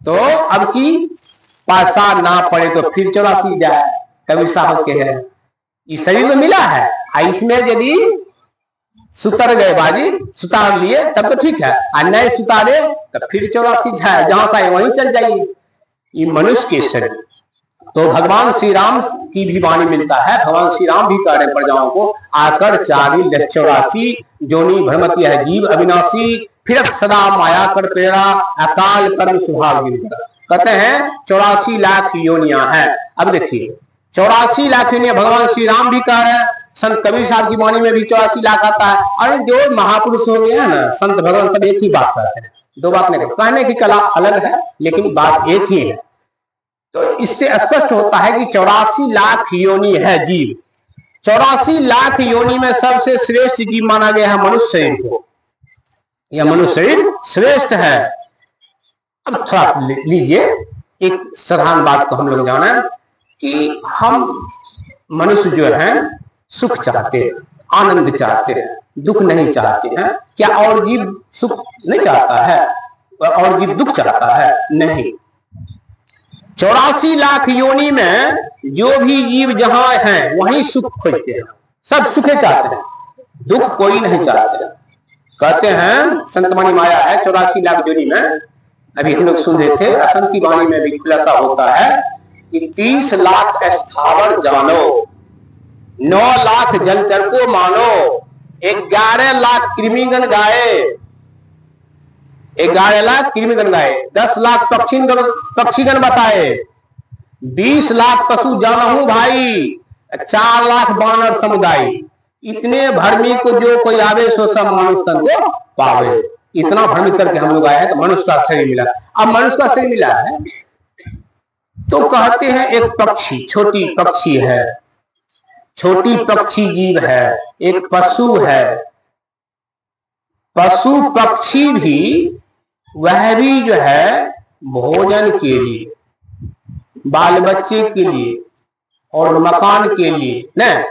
तो अब की पासा ना पड़े तो फिर 84 जाए, कबीर साहब कह रहे हैं। ये शरीर तो मिला है, इसमें यदि सुतर गए बाजी, सुतार लिए तब तो ठीक है, और नए सुतारे तो फिर 84 जाए, जहां से वहीं चल जाइए। ये मनुष्य के शरीर तो भगवान श्री राम की भी वाणी मिलता है, भगवान श्री राम भी कह रहे प्रजाओं को, आकर 84 जोनी भ्रमती है जीव अविनाशी, फिर सदा माया कर प्रेरा अकाल कर्म स्वभाव गिनकर। कहते हैं 84 लाख योनियां हैं। अब देखिए 84 लाख योनियां भगवान श्री राम भी कह रहे हैं, संत कबीर साहब की वाणी में भी 84 लाख आता है। और जो महापुरुष हो गए हैं ना, संत भगवान सब एक ही बात करते हैं, दो बात नहीं करते, कहने की कला अलग है लेकिन बात एक ही है। तो इससे स्पष्ट होता है कि 84 लाख योनि है जीव। 84 लाख योनि में सबसे श्रेष्ठ जीव माना गया है मनुष्य शरीर को। यह मनुष्य शरीर श्रेष्ठ है। अब थोड़ा लीजिए, एक साधारण बात को हम लोग जाना कि हम मनुष्य जो है सुख चाहते हैं, आनंद चाहते हैं, दुख नहीं चाहते हैं। क्या और जीव सुख नहीं चाहता है और जीव दुख चाहता है? नहीं। 84 लाख योनि में जो भी जीव जहां हैं वहीं सुख खोजते हैं, सब सुखे चाहते हैं, दुख कोई नहीं चाहते। कहते हैं संतवाणी माया है 84 लाख योनि में। अभी हम लोग सुन रहे थे, असंत की वाणी में भी खुलासा होता है कि 30 लाख स्थावर जानो, 9 लाख जलचर को मानो, 11 लाख कृमिगण गाए, 11 लाख कृमिगण गाए, 10 लाख पक्षीगण बताए, 20 लाख पशु जानहु भाई, 4 लाख बानर समुदाय। इतने भ्रमी को जो कोई आवे सो सब मानुष तन को पावे। इतना भ्रमित करके हम लोग आए हैं तो मनुष्य का शरीर मिला। अब मनुष्य का शरीर मिला है तो कहते हैं एक पक्षी, छोटी पक्षी है, छोटी पक्षी जीव है, एक पशु है। पशु पक्षी भी वह भी जो है भोजन के लिए, बाल बच्चे के लिए और मकान के लिए न,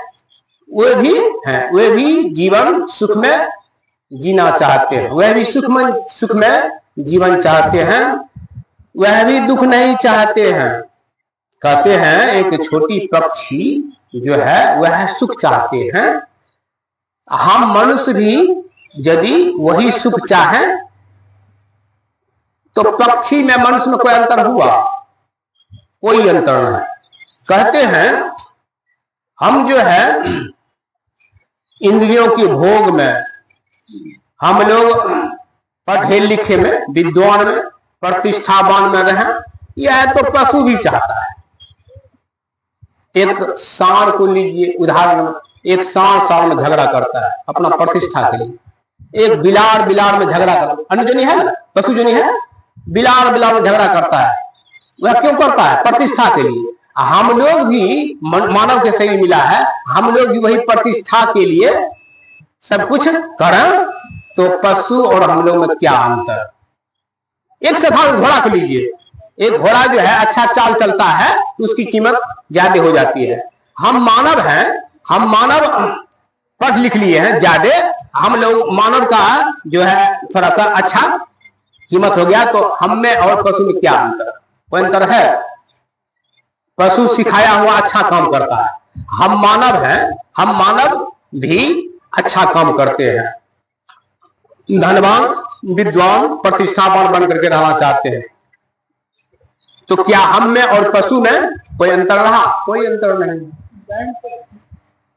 वे भी हैं, वे भी जीवन सुख में जीना चाहते हैं, वह भी सुख में जीवन चाहते हैं, वह भी दुख नहीं चाहते हैं। कहते हैं एक छोटी पक्षी जो है वह सुख चाहते हैं। हम मनुष्य भी यदि वही सुख चाहें तो पक्षी में मनुष्य में कोई अंतर हुआ? कोई अंतर नहीं। कहते हैं हम जो है इंद्रियों के भोग में, हम लोग पढ़े लिखे में, विद्वान में, प्रतिष्ठावान में रहें, यह तो पशु भी चाहता है। एक सांड को लीजिए उदाहरण, एक सांड में झगड़ा करता है अपना प्रतिष्ठा के लिए, एक बिलार में झगड़ा करता है, अनुजनी है ना, पशु जनी है, बिलार में झगड़ा करता है। वह क्यों करता है? प्रतिष्ठा के लिए। हम लोग भी मानव के शरीर मिला है, हम लोग भी वही प्रतिष्ठा के लिए सब कुछ करें। तो पशु और हम लोग में क्या अंतर? एक साधारण घोड़ा को लीजिए, एक घोड़ा जो है अच्छा चाल चलता है तो उसकी कीमत ज्यादा हो जाती है। हम मानव हैं, हम मानव पढ़ लिख लिए हैं ज्यादा, हम लोग मानव का जो है थोड़ा सा अच्छा कीमत हो गया। तो हम में और पशु में क्या अंतर? कोई अंतर है? पशु सिखाया हुआ अच्छा काम करता है, हम मानव हैं, हम मानव भी अच्छा काम करते हैं, धनवान विद्वान प्रतिष्ठावान बन करके रहना चाहते हैं। तो क्या हम में और पशु में कोई अंतर रहा? कोई अंतर नहीं।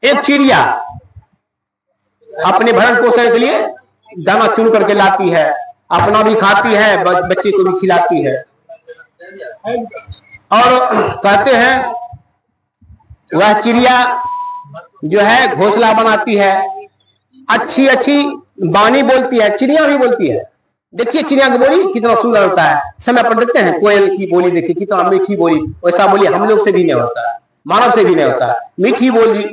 एक चिड़िया अपने भरण पोषण के लिए दाना चुन करके लाती है, अपना भी खाती है, बच्चे को भी खिलाती है। और कहते हैं वह चिड़िया जो है घोंसला बनाती है, अच्छी अच्छी वाणी बोलती है, चिड़िया भी बोलती है। देखिए चिड़िया की बोली कितना सुंदर होता है, समय पर देखते हैं कोयल की बोली, देखिए कितना मीठी बोली। वैसा बोली हम लोग से भी नहीं होता है, मानव से भी नहीं होता है। मीठी बोली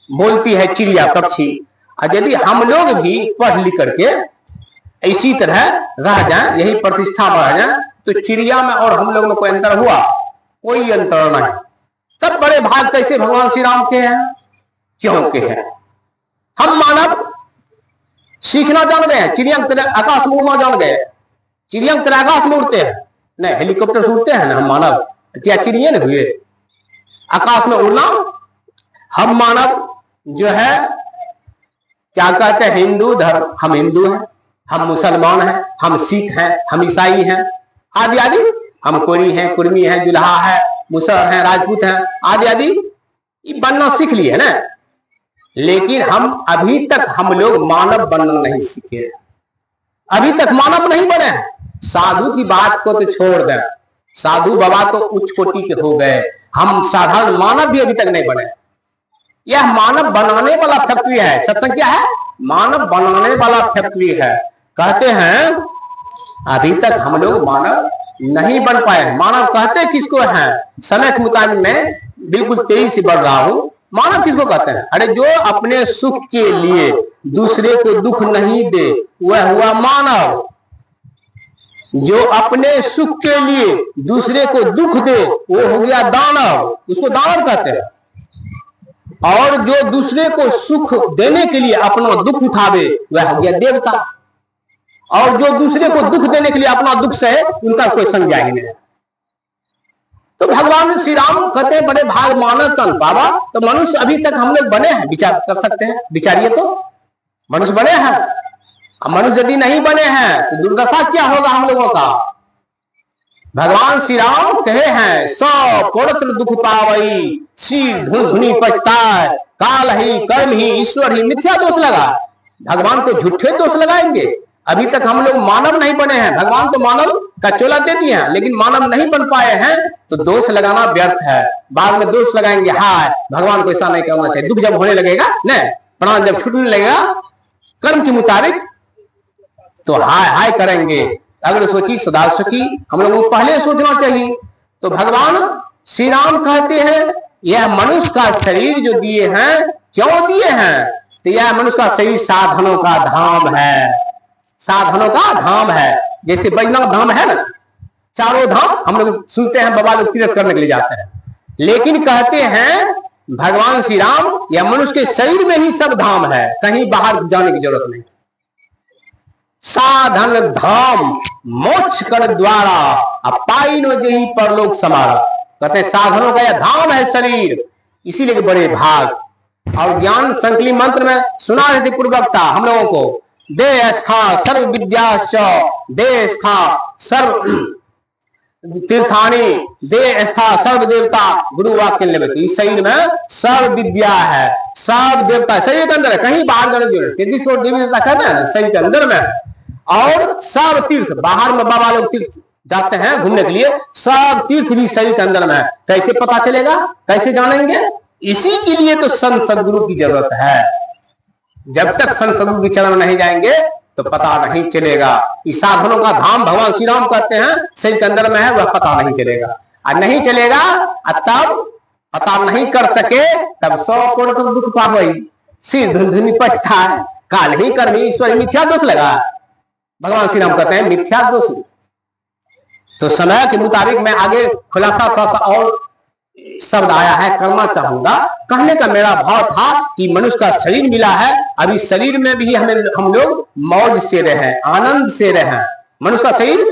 बोलती है चिड़िया, पक्षी। और यदि हम लोग भी पढ़ लिख करके इसी तरह रह जाए, यही प्रतिष्ठा बढ़ जाए, तो चिड़िया में और हम लोग में कोई अंतर हुआ? कोई अंतर नहीं। तब बड़े भाग कैसे भगवान श्री राम के हैं? क्यों के हैं? हम मानव सीखना जान गए, चिड़िया की तरह आकाश में उड़ना जान गए, चिड़िया की तरह आकाश में उड़ते हैं, नहीं, हेलीकॉप्टर से उड़ते हैं ना हम मानव, तो क्या चिड़िया न हुए? आकाश में उड़ना। हम मानव जो है क्या कहते हैं, हिंदू धर्म, हम हिंदू हैं, हम मुसलमान हैं, हम सिख हैं, हम ईसाई हैं, आदि आदि, हम कोरी हैं, कुर्मी हैं, जुल्हा है, मुसर हैं, राजपूत हैं, आदि आदि, ये बनना सीख लिए है ना। लेकिन हम अभी तक हम लोग मानव बनना नहीं सीखे, अभी तक मानव नहीं बने। साधु की बात को तो छोड़ दें, साधु बाबा तो उच्च कोटि के हो गए, हम साधारण मानव भी अभी तक नहीं बने। यह मानव बनाने वाला फैक्ट्री है। सत्संग क्या है? मानव बनाने वाला फैक्ट्री है। कहते हैं अभी तक हम लोग मानव नहीं बन पाए। मानव कहते किसको हैं? समय के मुताबिक मैं बिल्कुल तेजी से बढ़ रहा हूं। मानव किसको कहते हैं? अरे जो अपने सुख के लिए दूसरे को दुख नहीं दे वह हुआ मानव। जो अपने सुख के लिए दूसरे को दुख दे वो हो गया दानव, उसको दानव कहते हैं। और जो दूसरे को सुख देने के लिए अपना दुख उठावे वह हो गया देवता। और जो दूसरे को दुख देने के लिए अपना दुख सहे उनका कोई संज्ञा ही नहीं। तो भगवान श्री राम कहते हैं बड़े भाग मानव तन बाबा। तो मनुष्य अभी तक हम लोग बने हैं, विचार कर सकते हैं, विचारिए तो मनुष्य बने हैं। अब मनुष्य यदि नहीं बने हैं तो दुर्दशा क्या होगा हम लोगों का? भगवान श्री राम कहे हैं सौ पौत्र दुख पावई, सिर धुन धुनी पछताए, काल ही कर्म ही ईश्वर ही मिथ्या दोष लगा। भगवान को झूठे दोष लगाएंगे। अभी तक हम लोग मानव नहीं बने हैं। भगवान तो मानव का चोला दे दिए हैं लेकिन मानव नहीं बन पाए हैं, तो दोष लगाना व्यर्थ है। बाद में दोष लगाएंगे हाय भगवान को ऐसा नहीं करना चाहिए। दुख जब होने लगेगा न, प्राण जब छूटने लगेगा कर्म के मुताबिक, तो हाय हाय करेंगे। अगर सोची सदा सुखी हम लोगों को पहले सोचना चाहिए। तो भगवान श्री राम कहते हैं यह मनुष्य का शरीर जो दिए हैं, क्यों दिए हैं? तो यह मनुष्य का शरीर साधनों का धाम है, साधनों का धाम है। जैसे बैजनाथ धाम है ना, चारों धाम हम लोग सुनते हैं, बाबा लोग तीर्थ करने के लिए जाते हैं। लेकिन कहते हैं भगवान श्री राम यह मनुष्य के शरीर में ही सब धाम है, कहीं बाहर जाने की जरूरत नहीं। साधन धाम मोक्ष कर द्वारा अपाई नो जही परलोक समारा। कहते साधनों का यह धाम है शरीर, इसीलिए बड़े भाग। और ज्ञान संकली मंत्र में सुना रहे थे पूर्वकता हम लोगों को, दे स्था सर्व विद्याश्च दे स्था सर्व तीर्थानी दे स्था सर्व देवता गुरु वाक्य लेवे। इस शरीर में सर्व विद्या है, सब देवता शरीर के अंदर है, कहीं बाहर जाने की जरूरत। 33 करोड़ देवी देवता कहते हैं शरीर के अंदर में। और सब तीर्थ, बाहर में बाबा लोग तीर्थ जाते हैं घूमने के लिए, सब तीर्थ भी शरीर के अंदर में है। कैसे पता चलेगा, कैसे जानेंगे? इसी के लिए तो संत सदगुरु की जरूरत है। जब तक संत सदगुरु के चरण नहीं जाएंगे तो पता नहीं चलेगा। इस साधनों का धाम भगवान श्री राम कहते हैं शरीर के अंदर में है, वह पता नहीं चलेगा। और नहीं चलेगा तब पता नहीं कर सके तब 100 करोड़ दुख पावई, सिर धुन धुनी पछताए, काल ही कर्म ईश्वर मिथ्या दोष लगा। भगवान श्री राम कहते हैं मिथ्या दोष। तो समय के मुताबिक मैं आगे खुलासा थोड़ा सा और शब्द आया है करना चाहूंगा। कहने का मेरा भाव था कि मनुष्य का शरीर मिला है, अभी शरीर में भी हम लोग मौज से रहे, आनंद से रहे। मनुष्य का शरीर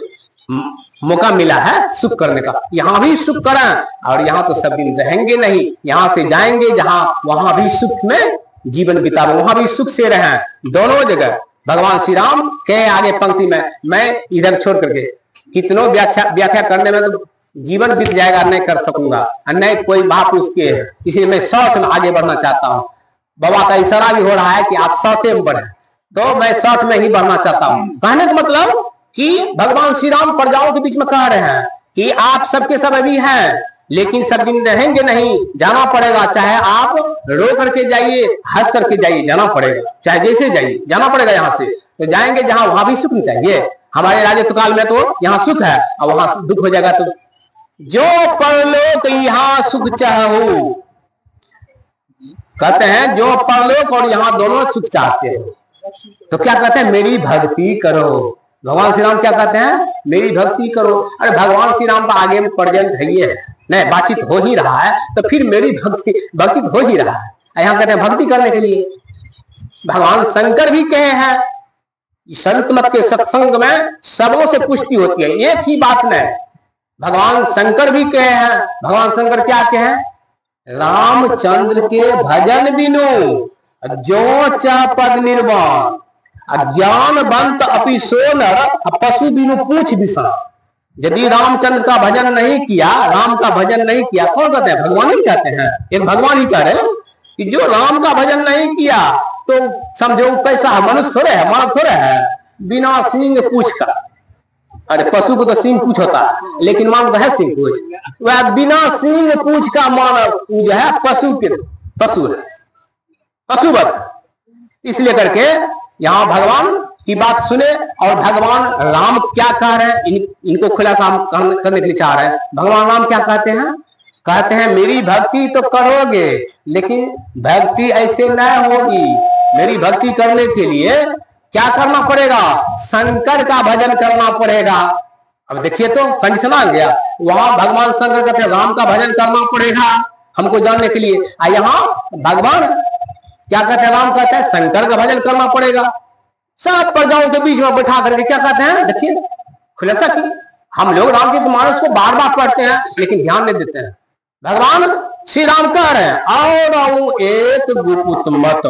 मौका मिला है सुख करने का, यहाँ भी सुख करें। और यहाँ तो सब दिन रहेंगे नहीं, यहाँ से जाएंगे जहां, वहां भी सुख में जीवन बितावे, वहां भी सुख से रहें, दोनों जगह। भगवान श्री राम के आगे पंक्ति में मैं इधर छोड़ करके कितनों व्याख्या करने में तो जीवन बीत जाएगा, नहीं कर सकूंगा, नहीं कोई महापुरुष के है। इसलिए मैं शॉर्ट में आगे बढ़ना चाहता हूँ। बाबा का इशारा भी हो रहा है कि आप शॉर्टे में बढ़े, तो मैं शॉर्ट में ही बढ़ना चाहता हूँ। कहने का मतलब कि भगवान श्री राम प्रजाओं के बीच में कह रहे हैं कि आप सबके सब अभी हैं, लेकिन सब दिन रहेंगे नहीं, जाना पड़ेगा। चाहे आप रो करके जाइए, हंस करके जाइए, जाना पड़ेगा। चाहे जैसे जाइए, जाना पड़ेगा। यहाँ से तो जाएंगे जहां, वहां भी सुख नहीं चाहिए। हमारे राजत्व काल में तो यहाँ सुख है और वहां दुख हो जाएगा। तो जो परलोक यहाँ सुख चाहू, कहते हैं जो परलोक और यहाँ दोनों सुख चाहते हो तो क्या कहते हैं, मेरी भक्ति करो। भगवान श्री राम क्या कहते हैं, मेरी भक्ति करो। अरे भगवान श्री राम का आगे में प्रेजेंट है, ये नहीं बातचीत हो ही रहा है, तो फिर मेरी भक्ति हो ही रहा है। यहाँ कहते हैं भक्ति करने के लिए। भगवान शंकर भी कहे हैं संत मत के सत्संग में सबों से पुष्टि होती है, एक ही बात नहीं। भगवान शंकर भी कहे हैं। भगवान शंकर क्या कहे हैं? रामचंद्र के भजन बिनु जो चा पद निर्वाण, ज्ञानवंत अपि सोनर पशु बिनु पूछ विषाण। यदि रामचंद्र का भजन नहीं किया, राम का भजन नहीं किया, कौन कहते हैं? भगवान ही कहते हैं। एक भगवान ही कह रहे हैं कि जो राम का भजन नहीं किया तो समझो कैसा है? मनुष्य थोड़े है, मानव थोड़े है, बिना सींग पूछ का। अरे पशु को तो सींग पूछ होता है, लेकिन मानव का है सींग पूछ। वह बिना सींग पूछ का मानव जो है पशु है, पशुवत। इसलिए करके यहाँ भगवान की बात सुने। और भगवान राम क्या कह रहे हैं, इनको खुलासा करने के लिए चाह रहे हैं। भगवान राम क्या कहते हैं? कहते हैं मेरी भक्ति तो करोगे, लेकिन भक्ति ऐसे न होगी। मेरी भक्ति करने के लिए क्या करना पड़ेगा? शंकर का भजन करना पड़ेगा। अब देखिए तो कंडीशन आ गया। वहां भगवान शंकर कहते हैं राम का भजन करना पड़ेगा हमको जानने के लिए, और यहाँ भगवान क्या कहते हैं? राम कहते हैं शंकर का भजन करना पड़ेगा। सब प्रजाओं के बीच में बैठा करके क्या कहते हैं? देखिए खुलासा की। हम लोग रामचरितमानस को बार बार पढ़ते हैं, लेकिन ध्यान नहीं देते हैं। भगवान श्री राम कह रहे हैं और एक गुरुपुत मत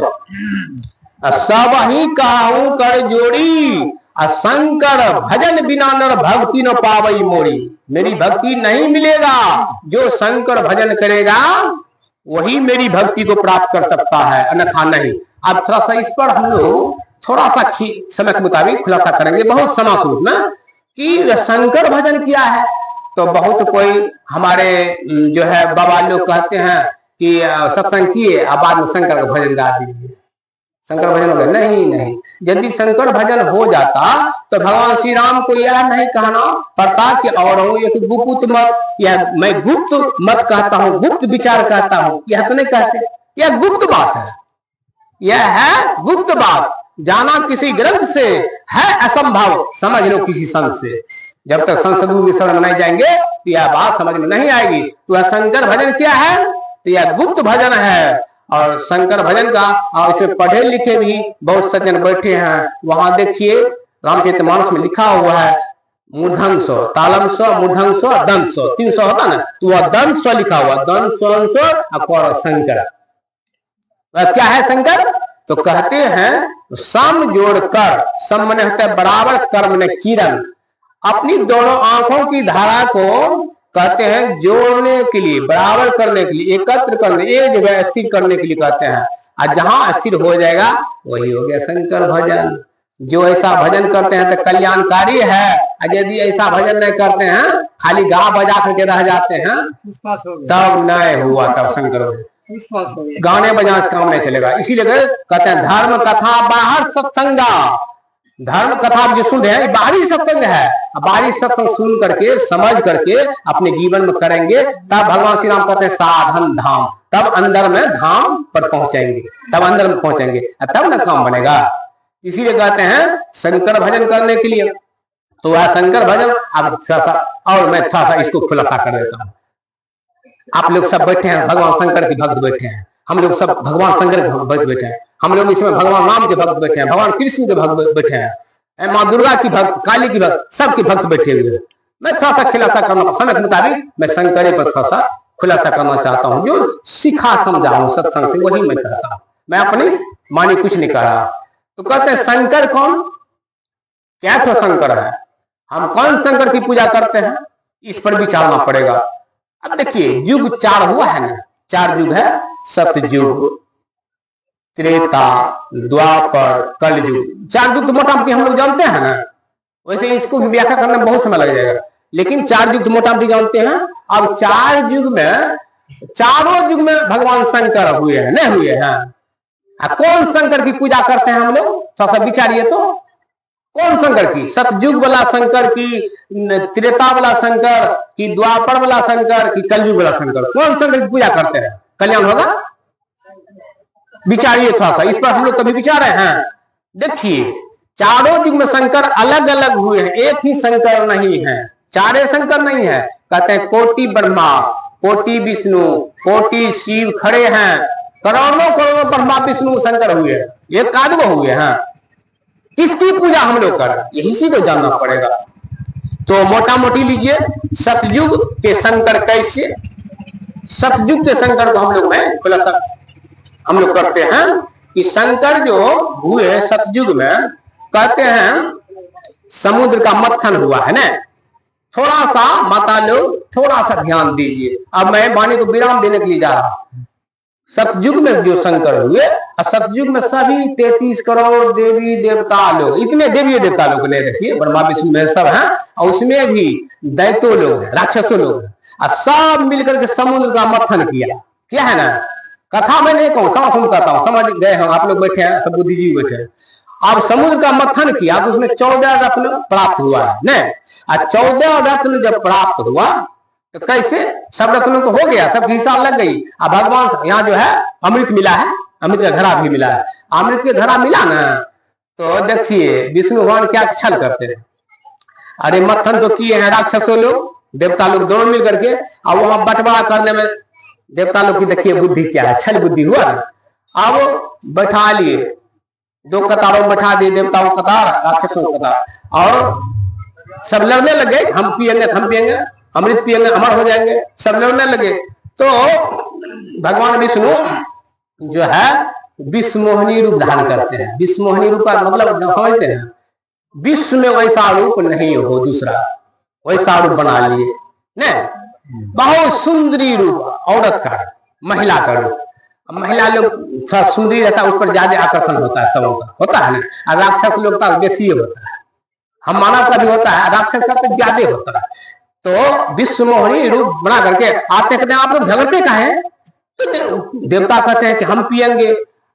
सब ही कहूं कर जोड़ी, शंकर भजन बिना नर भक्ति न पावई मोरी। मेरी भक्ति नहीं मिलेगा, जो शंकर भजन करेगा वही मेरी भक्ति को प्राप्त कर सकता है, अन्यथा नहीं। अब थोड़ा सा इस पर हम लोग थोड़ा सा समय के मुताबिक खुलासा करेंगे, बहुत समासूत में, कि शंकर भजन किया है। तो बहुत कोई हमारे जो है बाबा लोग कहते हैं कि सत्संग किए अब बाद में शंकर का भजन गा दीजिए, शंकर भजन हो गया। नहीं, यदि शंकर भजन हो जाता तो भगवान श्री राम को यह नहीं कहना पड़ता कि और एक गुप्त मत, यह मैं गुप्त मत कहता हूँ, गुप्त विचार कहता हूँ, यह तो नहीं कहते। यह गुप्त बात है, यह है गुप्त बात। जाना किसी ग्रंथ से है असंभव, समझ लो किसी संत से। जब तक संसदों में शरण नहीं जाएंगे तो यह बात समझ में नहीं आएगी। तो यह शंकर भजन क्या है? तो यह गुप्त भजन है। और शंकर भजन का और इसमें पढ़े लिखे भी बहुत सज्जन बैठे हैं। वहां देखिए रामचरितमानस में लिखा हुआ है मूर्धन स्व, तालम स्व, मूर्धन स्व, दंत स्व, 300 होता ना, तो वह दंत स्व लिखा हुआ, दंत स्व शंकर। वह क्या है शंकर? तो कहते हैं सम जोड़कर, सम मने होता है बराबर, कर्म ने किरण, अपनी दोनों आंखों की धारा को कहते हैं जोड़ने के लिए, बराबर करने के लिए, एकत्र करने, एक जगह स्थिर करने के लिए कहते हैं। और जहां स्थिर हो जाएगा वही हो गया शंकर भजन। जो ऐसा भजन करते हैं तो कल्याणकारी है, और यदि ऐसा भजन नहीं करते हैं, खाली गा बजा करके रह जाते हैं, तब नहीं हुआ, तब शंकर भजन। गाने बजाने से काम नहीं चलेगा। इसीलिए कहते हैं धर्म कथा बाहर सत्संगा। धर्म कथा जो सुन रहे हैं बाहरी सत्संग है। बाहरी सत्संग सुन करके समझ करके अपने जीवन में करेंगे, तब भगवान श्री राम कहते हैं साधन धाम, तब अंदर में धाम पर पहुंचेंगे, तब अंदर में पहुंचेंगे, तब ना काम बनेगा। इसीलिए कहते हैं शंकर भजन करने के लिए। तो वह शंकर भजन अब और मैं थोड़ा सा इसको खुलासा कर देता हूँ। आप लोग सब बैठे हैं, भगवान शंकर के भक्त बैठे हैं, हम लोग सब भगवान शंकर के भक्त बैठे हैं, हम लोग इसमें भगवान राम के भक्त बैठे हैं, भगवान कृष्ण के भक्त बैठे हैं, माँ दुर्गा की भक्त, काली की भक्त, सबके भक्त बैठे हुए हैं। मैं थोड़ा सा खुलासा करना समय के मुताबिक मैं शंकरे पर थोड़ा सा खुलासा करना चाहता हूँ। जो सीखा समझा हूँ सत्संग से वही मैं कहता हूँ, मैं अपनी मानी कुछ नहीं कह रहा। तो कहते हैं शंकर कौन, क्या तो शंकर है, हम कौन शंकर की पूजा करते हैं, इस पर विचारना पड़ेगा। अब देखिए युग 4 हुआ है ना, 4 युग है, सतयुग, त्रेता, द्वापर, कलयुग। 4 युग तो मोटा मोटी हम लोग जानते हैं ना, वैसे इसको व्याख्या करने में बहुत समय लग जाएगा, लेकिन 4 युग तो मोटा मोटी जानते हैं। अब 4 युग में, चारों युग में भगवान शंकर हुए हैं, नहीं हुए हैं? कौन शंकर की पूजा करते हैं हम लोग, थोड़ा सा विचारिए तो। कौन शंकर की? सतयुग वाला शंकर की, त्रेता वाला शंकर की, द्वापर वाला शंकर की, कलयुग वाला शंकर? कौन शंकर की पूजा करते हैं? कल्याण होगा? विचारिए थोड़ा सा इस पर, हम लोग कभी विचारे हैं? देखिए चारों युग में शंकर अलग अलग हुए हैं, एक ही शंकर नहीं है, 4 शंकर नहीं है। कहते हैं कोटि ब्रह्मा, कोटि विष्णु, कोटि शिव खड़े हैं, करोड़ों करोड़ों ब्रह्मा विष्णु शंकर हुए हैं, एक कादगो हुए हैं। किसकी पूजा हम लोग करें, यही सी को जानना पड़ेगा। तो मोटा मोटी लीजिए, सतयुग के शंकर कैसे, सतयुग के शंकर को हम लोग में प्लस हम लोग करते हैं कि शंकर जो हुए सतयुग में, कहते हैं समुद्र का मंथन हुआ है ना। थोड़ा सा माता लोग थोड़ा सा ध्यान दीजिए, अब मैं वाणी को विराम देने के लिए जा रहा हूं। सतयुग में जो शंकर हुए, सतयुग में सभी 33 करोड़ देवी देवता लोग, इतने देवी देवता लोग ने देखिए, ब्रह्मा विष्णु में सब हैं, और उसमें भी दैत्यो लोग हैं, राक्षसों लोग हैं, और सब मिलकर के समुद्र का मंथन किया। क्या है ना, कथा मैं नहीं कहूँ, समझ कहता हूँ, समझ गए हम, आप लोग बैठे हैं, सब बुद्धिजीवी बैठे हैं। अब समुद्र का मंथन किया तो उसमें 14 रत्न प्राप्त हुआ है न। 14 रत्न जब प्राप्त हुआ तो कैसे, सब रत्नों को हो गया, सब हिसाब लग गई। अब भगवान यहाँ जो है अमृत मिला है, अमृत का घड़ा भी मिला है। अमृत के घड़ा मिला ना, तो देखिए विष्णु भगवान क्या छल करते हैं। अरे मंथन तो किए हैं राक्षसों लोग, देवता लोग दोनों मिल करके, और वहां बंटवारा करने में देवता लोग की देखिए बुद्धि क्या है, छल बुद्धि हुआ ना। अब बैठा लिए, 2 कतारों में बैठा दिए, देवताओं कतार, राक्षसों कतार, और सब लड़ने लगे, हम पिएंगे, हम पिएंगे, अमृत पिएंगे, अमर हो जाएंगे, सब लड़ने लगे। तो भगवान विष्णु जो है विश्वमोहिनी रूप धारण करते हैं। विश्वमोहिनी रूप का मतलब समझते हैं, विश्व में वैसा रूप नहीं हो दूसरा, वैसा रूप बना लिए न, बहुत सुंदरी रूप, औरत का, महिला का रूप। महिला लोग सुंदरी रहता है, उस पर ज्यादा आकर्षण होता है, सबों का होता है ना। राक्षस लोग का बेसी होता है, हम मानव का भी होता है, राक्षस का तो ज्यादा होता है। तो विश्वमोहिनी रूप बना करके आते, कहते हैं आप लोग झगड़ते का है, तो देवता कहते हैं कि हम पिएंगे,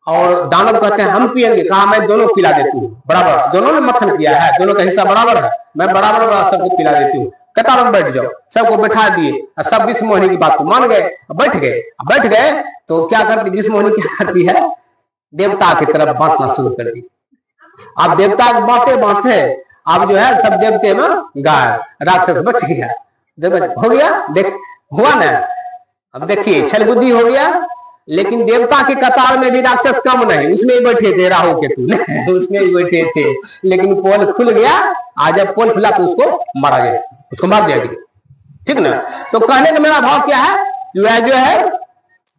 और दानव कहते हैं हम पिएंगे। कहा मैं दोनों पिला देती हूँ बराबर, दोनों ने मंथन किया है, दोनों का हिस्सा बराबर है, मैं बराबर सबको पिला देती हूँ। कतार में बैठ जाओ, सबको बैठा दिए, सब विश्वमोहिनी की बात को मान गए, बैठ गए। तो क्या करती विश्वमोहिनी, क्या करती है, देवता की तरफ बांटना शुरू कर दी। अब देवता बांटे बांटे, अब जो है सब देवते में गाय, राक्षस बच गया, हो गया, देख हुआ ना। अब देखिए छल बुद्धि हो गया, लेकिन देवता के कतार में भी राक्षस कम नहीं, उसमें ही बैठे थे राहु केतु उसमें ही बैठे थे, लेकिन पोल खुल गया। आज जब पोल खुला तो उसको मारा गया, उसको मार दिया गया, ठीक ना। तो कहने का मेरा भाव क्या है, जो है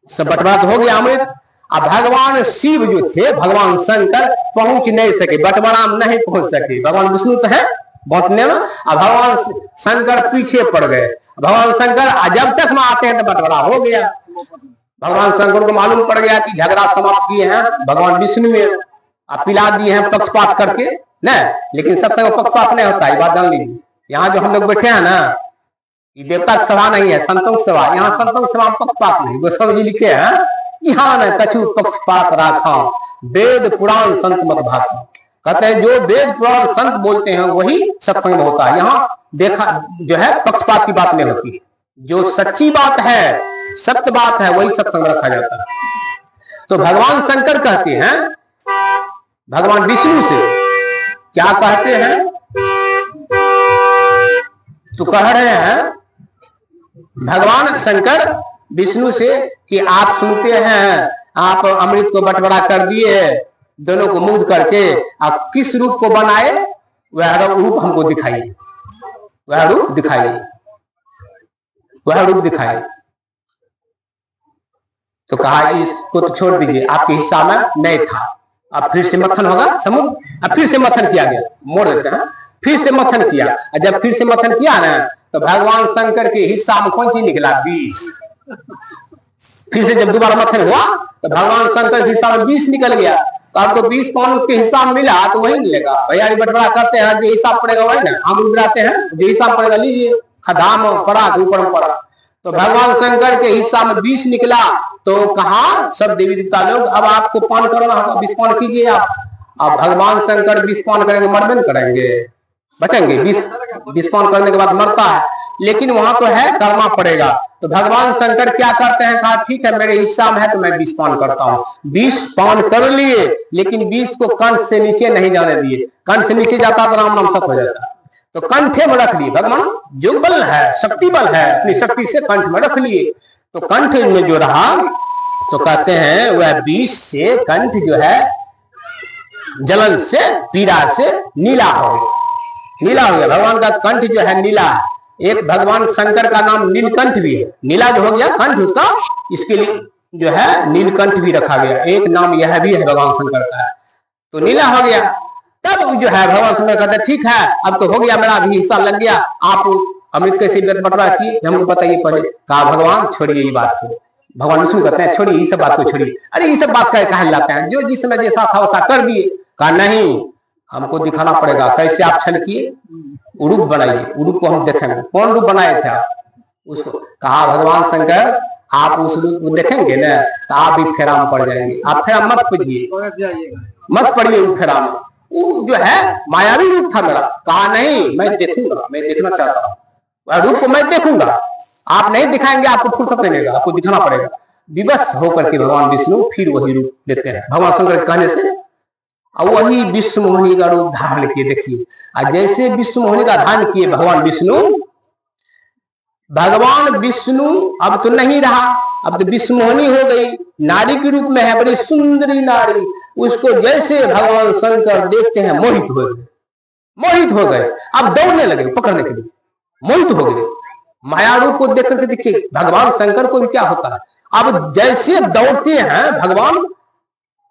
सब बंटवारा तो हो गया अमृत। अब भगवान शिव जो थे, भगवान शंकर पहुंच नहीं सके, बंटवारा में नहीं पहुंच सके। भगवान विष्णु तो है बांटने में, अब भगवान शंकर पीछे पड़ गए। भगवान शंकर जब तक में आते हैं तो बंटवारा हो गया। भगवान शंकर को मालूम पड़ गया कि झगड़ा समाप्त किए हैं भगवान विष्णु में, अब पिला दिए हैं पक्षपात करके न। लेकिन सत्संग पक्षपात नहीं होता है, बात जान लीजिए। यहाँ जो हम लोग बैठे हैं ना, ये देवता की सभा नहीं है, संतों की सभा। यहाँ संतों की सभा में पक्षपात नहीं, गोस्वामी जी लिखे हैं, यहाँ न कछु पक्षपात राखा, वेद पुराण संत मत भाखा। कहते हैं जो वेद पुराण संत बोलते हैं वही सत्संग में होता है। यहाँ देखा जो है पक्षपात की बात नहीं होती, जो सच्ची बात है, सत्य बात है, वही सत्संग रखा जाता है। तो भगवान शंकर कहते हैं भगवान विष्णु से, क्या कहते हैं, तो कह रहे हैं भगवान शंकर विष्णु से कि आप सुनते हैं, आप अमृत को बंटवारा कर दिए, दोनों को मुक्त करके आप किस रूप को बनाए, वह रूप हमको दिखाइए, वह रूप दिखाइए, वह रूप दिखाइए। तो कहा इसको तो छोड़ दीजिए, आपके हिस्सा में नहीं था। अब फिर से मंथन होगा समुद्र, अब फिर से मंथन किया गया, मोड़ देते हैं, फिर से मंथन किया। जब फिर से मंथन किया ना, तो भगवान शंकर के हिस्सा में कौन चीज निकला, 20। फिर से जब दोबारा मंथन हुआ तो भगवान शंकर के हिस्सा में 20 निकल गया। तो आपको 20 पाउंड उसके हिस्सा में मिला तो वही मिलेगा भैया। बंटवारा करते हैं, जो हिसाब पड़ेगा वही ना, हम उड़ाते हैं, जो हिसाब पड़ेगा लीजिए, खदाम पड़ा ऊपर में पड़ा। तो भगवान शंकर के हिस्सा में 20 निकला, तो कहा सब देवी देवता लोग अब आपको पान करना होगा, 20 पान कीजिए आप। अब भगवान शंकर 20 पान करेंगे, मरबे नहीं करेंगे, बचेंगे। 20 पान करने के बाद मरता है, लेकिन वहां तो है करना पड़ेगा। तो भगवान शंकर क्या करते हैं, कहा ठीक है मेरे हिस्सा में है तो मैं 20 पान करता हूँ। 20 पान कर लिए, लेकिन 20 को कंठ से नीचे नहीं जाने दिए। कंठ से नीचे जाता तो राम नाम सत हो जाता। तो कंठे में रख लिए, भगवान जो बल है, शक्ति बल है, अपनी शक्ति से कंठ में रख लिए। तो कंठ में जो रहा, तो कहते हैं वह 20 से कंठ जो है जलन से, पीड़ा से नीला हो गया। नीला हो गया। भगवान का कंठ जो है नीला है। एक भगवान शंकर का नाम नीलकंठ भी है। नीला जो हो गया कंठ उसका, इसके लिए जो है नीलकंठ भी रखा गया। एक नाम यह भी है भगवान शंकर का। तो नीला हो गया। तब जो है भगवान शंकर कहते ठीक है, अब तो हो गया, मेरा भी हिस्सा लग गया, आप अमृत कैसे बंटवारा किए हमको बताइए पहले। कहा भगवान छोड़िए ये बात को। भगवान विष्णु कहते हैं छोड़िए ये सब बात को छोड़िए। अरे ये सब बात कहे लाते हैं, जो जिस समय जैसा था वैसा कर दिए। कहा नहीं, हमको दिखाना पड़ेगा कैसे आप छल किए, रूप बनाइए, रूप को हम देखेंगे। कौन रूप बनाए थे आप उसको? कहा भगवान शंकर आप उस रूप को देखेंगे ना तो आप भी फेरा में पड़ जाएंगे। आप फेरा मत पड़िए, मत पड़िए फेरा में। वो जो है मायावी रूप था मेरा। कहा नहीं, मैं देखूंगा, मैं देखना चाहता हूँ, वह रूप को मैं देखूंगा। आप नहीं दिखाएंगे, आपको फुर्सत नहीं मिलेगा, आपको दिखाना पड़ेगा। विवश होकर के भगवान विष्णु फिर वही रूप लेते हैं भगवान शंकर के कहने से। और वही विश्व मोहिनी का रूप धारण किए। देखिए, जैसे विश्व मोहिनी का धारण किए भगवान विष्णु, भगवान विष्णु अब तो नहीं रहा, अब तो विश्व मोहिनी हो गई, नारी के रूप में है, बड़ी सुंदरी नारी। उसको जैसे भगवान शंकर देखते हैं मोहित हो गए, मोहित हो गए। अब दौड़ने लगे पकड़ने के लिए, मोहित हो गए माया रूप को देख करके। देखिए भगवान शंकर को भी क्या होता है, अब जैसे दौड़ते हैं भगवान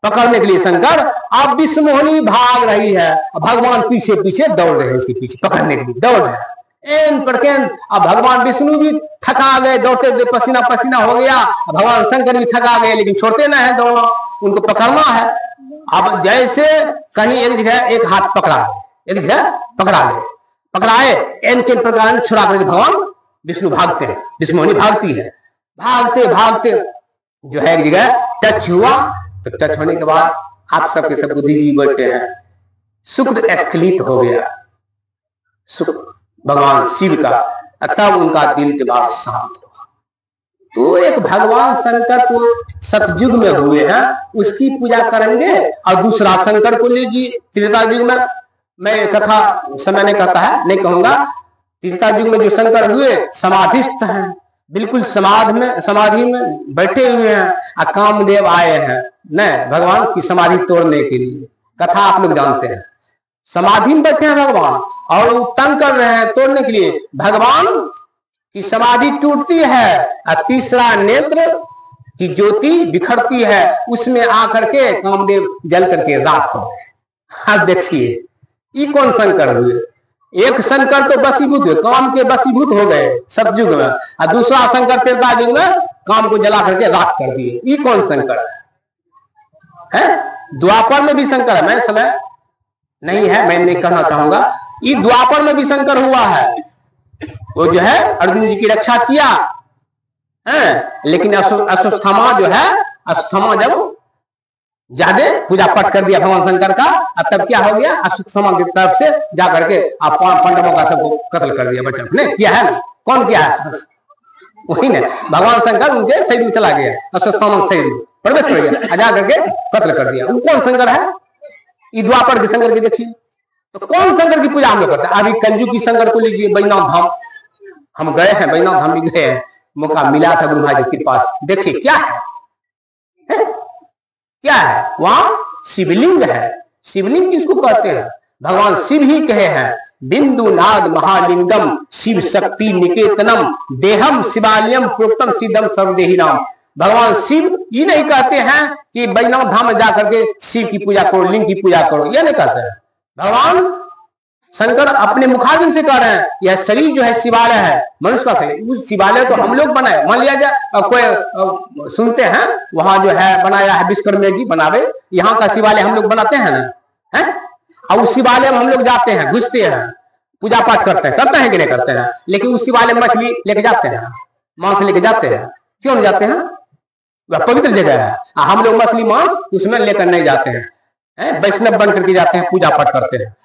पकड़ने के लिए शंकर, अब विश्व मोहिनी भाग रही है, भगवान पीछे पीछे दौड़ रहे हैं, उसके पीछे पकड़ने के लिए दौड़ रहे हैं। अब भगवान विष्णु भी थका गए, दौड़ते दौड़ते पसीना पसीना हो गया। भगवान शंकर भी थका गए, लेकिन छोड़ते ना है दौड़ना, उनको पकड़ना है। अब जैसे कहीं एक जगह एक हाथ पकड़ा, एक जगह पकड़ा ले, पकड़ाए इनके प्रकार छुड़ा करके भगवान विष्णु भागते हैं, विष्णु मोहिनी भागती है। भागते भागते जो है एक जगह टच हुआ, तो टच होने के बाद आप सबके सब बुद्धिजीवी बैठे हैं, शुक्र स्खलित हो गया, शुक्र भगवान शिव का। तब उनका दिल दिमाग शांत हुआ। तो एक भगवान शंकर तो सतयुग में हुए हैं, उसकी पूजा करेंगे, और दूसरा शंकर को लीजिए त्रेता युग में। मैं कथा समय नहीं कहता है, नहीं कहूंगा। त्रेता युग में जो शंकर हुए समाधिस्थ हैं, बिल्कुल समाधि में बैठे हुए हैं। और कामदेव आए हैं न भगवान की समाधि तोड़ने के लिए। कथा आप लोग जानते हैं, समाधि में बैठे हैं भगवान और वो तंग कर रहे हैं तोड़ने के लिए। भगवान की समाधि टूटती है और तीसरा नेत्र की ज्योति बिखरती है, उसमें आकर के कामदेव जल करके राख हो गए। अब देखिए ये कौन शंकर हुए? एक शंकर तो बसीभूत हुए, काम के बसीभूत हो गए सतयुग में, और दूसरा शंकर त्रेता युग में काम को जला करके राख कर दिए। ये कौन शंकर है? द्वापर में भी शंकर है, मैं समय नहीं है, मैं नहीं कहना चाहूंगा। ये द्वापर में भी शंकर हुआ है, वो जो है अर्जुन जी की रक्षा किया है। लेकिन अश्वत्थामा जो है, अश्वत्थामा जब ज्यादा पूजा पाठ कर दिया भगवान शंकर का, अब तब क्या हो गया, अश्वत्थामा की तरफ से जाकर के आप पांडवों का सबको कत्ल कर दिया। बच्चा ने किया है ना? कौन किया है? वही ने भगवान शंकर उनके शरीर में चला गया, अश्वत्थामा शरीर में प्रवेश कर गया, जा करके कत्ल कर दिया। वो कौन शंकर है? ये द्वापर के शंकर की देखिए। तो कौन शंकर की पूजा हम लोग करते हैं? अभी कंजू की शंकर को लीजिए, बैजनाथ धाम हम गए हैं, बैजनाथ धाम भी गए हैं, मौका मिला था गुरु महाराज के पास। देखिए क्या है, क्या है वहां? शिवलिंग है। शिवलिंग किसको कहते हैं? भगवान शिव ही कहे हैं, बिंदु नाद महालिंगम शिव शक्ति निकेतनम देहम शिवालयम प्रोक्तम सिद्धम सर्वदेही नाम। भगवान शिव ये नहीं कहते हैं कि बैजनाथ धाम में जाकर के शिव की पूजा करो, लिंग की पूजा करो, ये नहीं कहते हैं। भगवान शंकर अपने मुखारबिंद से कह रहे हैं यह शरीर जो है शिवालय है, मनुष्य का शरीर। उस शिवालय तो हम लोग बनाए, मान लिया जाए कोई सुनते हैं वहां जो है बनाया है विश्वकर्मा जी बनावे, यहाँ का शिवालय हम लोग बनाते हैं ना, है? और उस शिवालय में हम लोग जाते हैं, घुसते हैं, पूजा पाठ करते हैं कि नहीं करते हैं? लेकिन उस शिवालय में मछली लेके जाते हैं, मांस लेके जाते हैं, क्यों नहीं जाते हैं? वह पवित्र जगह है, हम लोग मछली मांस उसमें लेकर नहीं जाते हैं, वैष्णव बन करके जाते हैं, पूजा पाठ करते हैं।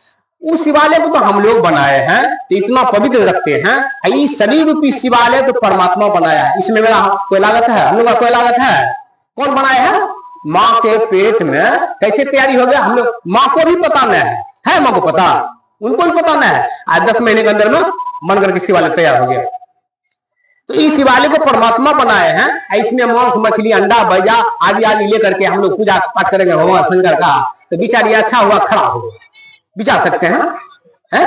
उस शिवालय को तो हम लोग बनाए हैं, तो इतना पवित्र रखते हैं। ये शरीर रूपी शिवालय तो परमात्मा बनाया है, इसमें मेरा कोई लागत है? हम लोग का कोई लागत है? कौन बनाया है? माँ के पेट में कैसे तैयारी हो गया हम लोग, माँ को भी पता नहीं है, माँ को पता, उनको भी पता नहीं है। आज 10 महीने के अंदर में बन करके शिवालय तैयार हो गया। तो इस शिवालय को परमात्मा बनाए हैं, इसमें मांस मछली अंडा बैजा आदि आदि लेकर के हम लोग पूजा पाठ करेंगे भगवान शंकर का, तो विचार ये अच्छा हुआ खड़ा हो गया। विचार सकते हैं,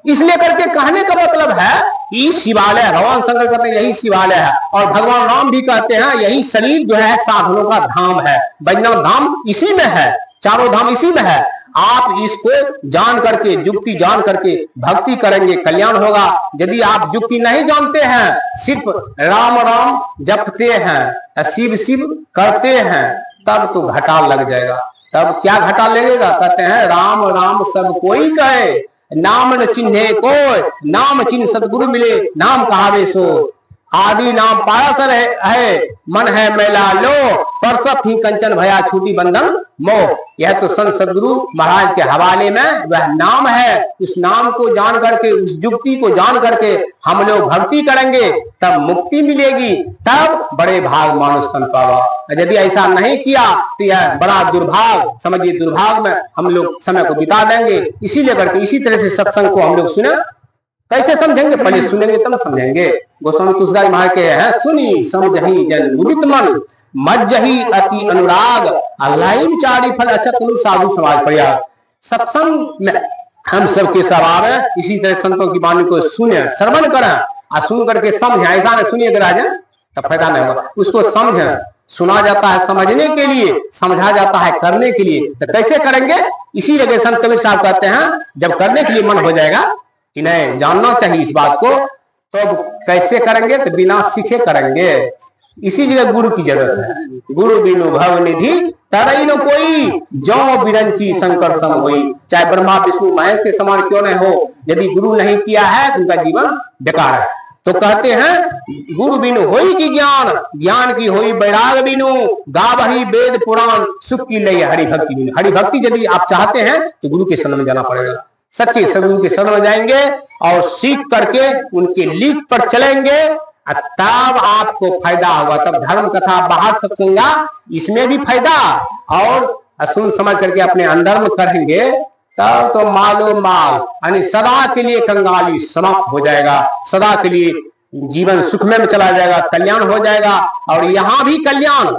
इसलिए करके कहने का मतलब है कि शिवालय, भगवान शंकर कहते हैं यही शिवालय है, और भगवान राम भी कहते हैं यही शरीर जो है साधनों का धाम है। वैद्यनाथ धाम इसी में है, चारों धाम इसी में है। आप इसको जान करके, युक्ति जान करके भक्ति करेंगे, कल्याण होगा। यदि आप युक्ति नहीं जानते हैं, सिर्फ राम राम जपते हैं, शिव शिव करते हैं, तब तो घाटा लग जाएगा। तब क्या घाटा लगेगा? कहते हैं राम राम सब कोई कहे, नाम न चिन्हे कोई, नाम चिन्ह सतगुरु मिले, नाम कहावे सो। आदि नाम पारासर है, मन है मैला लो, परसत ही कंचन भया छूटी बंधन मोह। यह तो संत सदगुरु महाराज के हवाले में वह नाम है। उस नाम को जान करके, उस युक्ति को जान करके हम लोग भक्ति करेंगे, तब मुक्ति मिलेगी, तब बड़े भाग मानुष तन पावा। यदि ऐसा नहीं किया तो यह बड़ा दुर्भाग, समझिए दुर्भाग में हम लोग समय को बिता देंगे। इसीलिए करके इसी तरह से सत्संग को हम लोग सुने। कैसे समझेंगे? पहले सुनेंगे तब समझेंगे। गोस्वामी तुलसीदास महाराज के हैं, सुनी समझही जन मुदित मन, मज्जही अति अनुराग, अलाइम चारी फल अचत साधु समाज प्रयाग। सत्संग में हम सबके स्वभाव है इसी तरह संतों की वाणी को सुने, श्रवण करें और सुन करके समझें। ऐसा नहीं सुनिए राजा तब फायदा नहीं होगा, उसको समझें। सुना जाता है समझने के लिए, समझा जाता है करने के लिए। तो कैसे करेंगे? इसी जगह संत कबीर साहब कहते हैं जब करने के लिए मन हो जाएगा कि नहीं जानना चाहिए इस बात को, तो कैसे करेंगे? तो बिना सीखे करेंगे। इसी जगह गुरु की जरूरत है। गुरु बिनु भव निधि तरई न कोई, जो बिरंची शंकर सम होई। चाहे ब्रह्मा विष्णु महेश के समान क्यों नहीं हो, यदि गुरु नहीं किया है तो उनका जीवन बेकार है। तो कहते हैं गुरु बिनु होई की ज्ञान, ज्ञान की होई बैराग बिनु, गावही वेद पुराण, सुख की लई हरि भक्ति बिनु। हरि भक्ति यदि आप चाहते हैं तो गुरु के शरण में जाना पड़ेगा। सच्चे सदगुरु के शरण में जाएंगे और सीख करके उनके लीक पर चलेंगे, तब आपको फायदा होगा। तब धर्म कथा बाहर सत्संगा इसमें भी फायदा, और सुन समझ करके अपने अंदर में करेंगे, तब तो मालो माल यानी सदा के लिए कंगाली समाप्त हो जाएगा, सदा के लिए जीवन सुखमय में चला जाएगा, कल्याण हो जाएगा। और यहाँ भी कल्याण,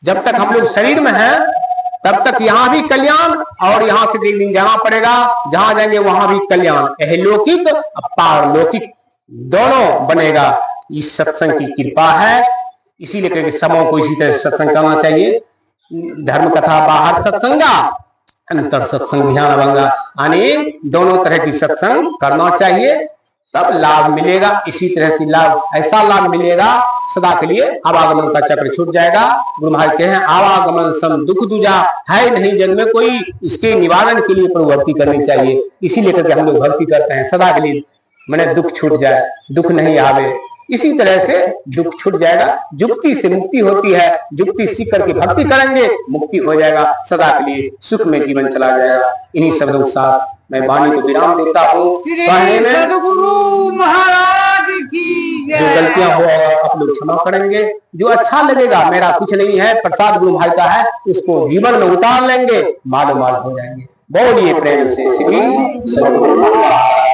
जब तक हम लोग शरीर में हैं तब तक यहाँ भी कल्याण, और यहाँ से एक दिन जाना पड़ेगा, जहां जाएंगे वहां भी कल्याण। यह लौकिक पारलौकिक दोनों बनेगा। इस सत्संग की कृपा है, इसीलिए कहेंगे सबों को इसी तरह सत्संग करना चाहिए। धर्म कथा बाहर सत्संगा, अंतर सत्संग ध्यान भंगा, यानी दोनों तरह की सत्संग करना चाहिए, तब लाभ मिलेगा। इसी तरह से लाभ, ऐसा लाभ मिलेगा सदा के लिए आवागमन का चक्र छूट जाएगा। गुरु महाराज कहे आवागमन सम दुख दूजा, है नहीं जग में कोई, इसके निवारण के लिए प्रभु भक्ति करनी चाहिए। इसीलिए करके हम लोग भक्ति करते हैं सदा के लिए, मैंने दुख छूट जाए, दुख नहीं आवे। इसी तरह से दुख छूट जाएगा, युक्ति से मुक्ति होती है। युक्ति सीख करके भक्ति करेंगे, मुक्ति हो जाएगा, सदा के लिए सुख में जीवन चला जाएगा। इन्हीं शब्दों के साथ मैं वाणी को विराम देता हूँ। सद्गुरु महाराज की जो गलतियां हो आप लोग क्षमा करेंगे, जो अच्छा लगेगा, मेरा कुछ नहीं है, प्रसाद गुरु भाई का है, उसको जीवन में उतार लेंगे, मालो माल हो जाएंगे। बोलिए प्रेम से श्री सद्गुरु महाराज।